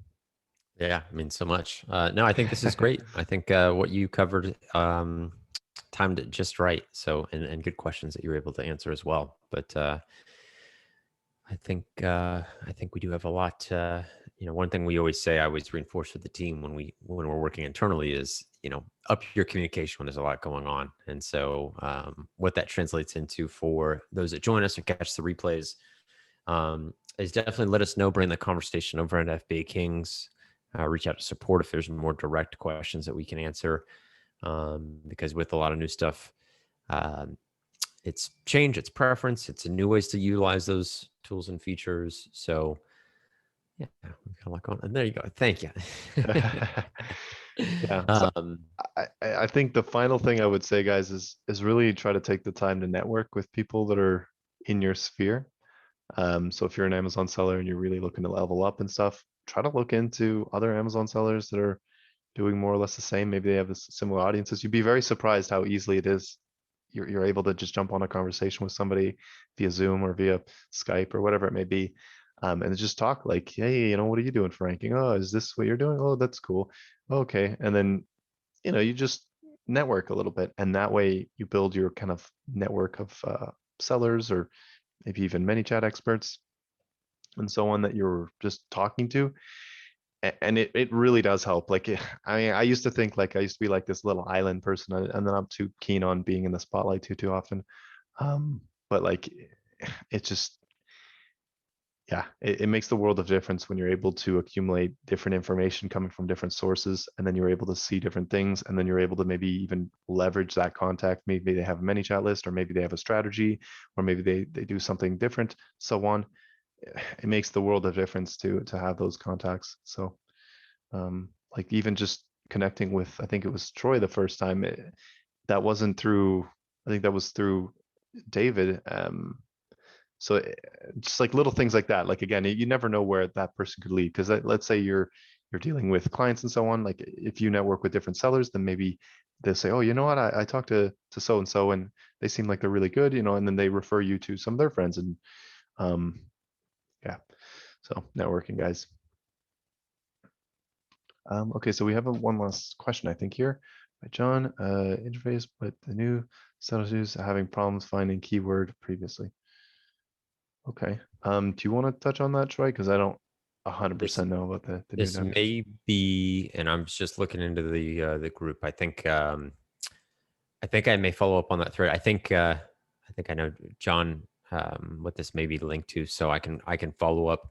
Yeah, I mean, so much. No, I think this is great. I think what you covered timed it just right. So, and good questions that you were able to answer as well. But I think we do have a lot. One thing we always say, I always reinforce with the team when we're working internally is, up your communication when there's a lot going on. And so, what that translates into for those that join us or catch the replays, is definitely let us know. Bring the conversation over at FBA Kings. Reach out to support if there's more direct questions that we can answer. Because with a lot of new stuff, it's change, it's preference, it's a new ways to utilize those tools and features. So yeah, we've got a lot going on. And there you go. Thank you. Yeah. So I think the final thing I would say, guys, is really try to take the time to network with people that are in your sphere. So if you're an Amazon seller and you're really looking to level up and stuff, try to look into other Amazon sellers that are doing more or less the same. Maybe they have similar audiences. You'd be very surprised how easily it is. You're able to just jump on a conversation with somebody via Zoom or via Skype or whatever it may be, and just talk like, hey, what are you doing for ranking? Oh, is this what you're doing? Oh, that's cool. Okay, and then you just network a little bit, and that way you build your kind of network of sellers or maybe even ManyChat experts and so on that you're just talking to, and it really does help. Like I mean, I used to think like I used to be like this little island person, and then I'm too keen on being in the spotlight too often. But like it just, yeah, it makes the world of difference when you're able to accumulate different information coming from different sources, and then you're able to see different things, and then you're able to maybe even leverage that contact. Maybe they have a ManyChat list, or maybe they have a strategy, or maybe they do something different, so on. It makes the world of difference to have those contacts. So like even just connecting with, I think it was Troy the first time, that wasn't through, I think that was through David. So just like little things like that, like again, you never know where that person could lead, because let's say you're dealing with clients and so on. Like if you network with different sellers, then maybe they'll say, oh, you know what, I talked to so and so, and they seem like they're really good, and then they refer you to some of their friends, and yeah, so networking, guys. Okay, so we have one last question, I think, here by John. Interface, but the new Seller.Tools are having problems finding keyword previously. Okay. Do you want to touch on that, Troy? Because I don't 100% know about the new This network. may be, and I'm just looking into the group. I think I may follow up on that thread. I think I know John, what this may be linked to, so I can follow up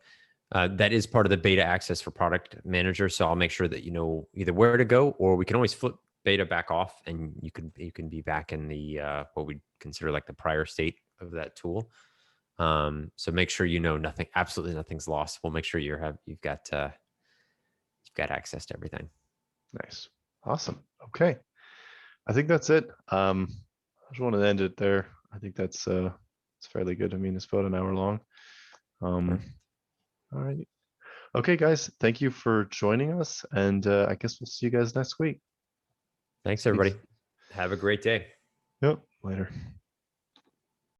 That is part of the beta access for product manager. So I'll make sure that you know either where to go, or we can always flip beta back off, and you can be back in the what we consider like the prior state of that tool. So make sure you know nothing, absolutely nothing's lost. We'll make sure you've got access to everything. Nice. Awesome. Okay. I think that's it. I just want to end it there. I think that's it's fairly good. I mean, it's about an hour long. Perfect. All right. Okay, guys. Thank you for joining us, and I guess we'll see you guys next week. Thanks, everybody. Have a great day. Yep. Later.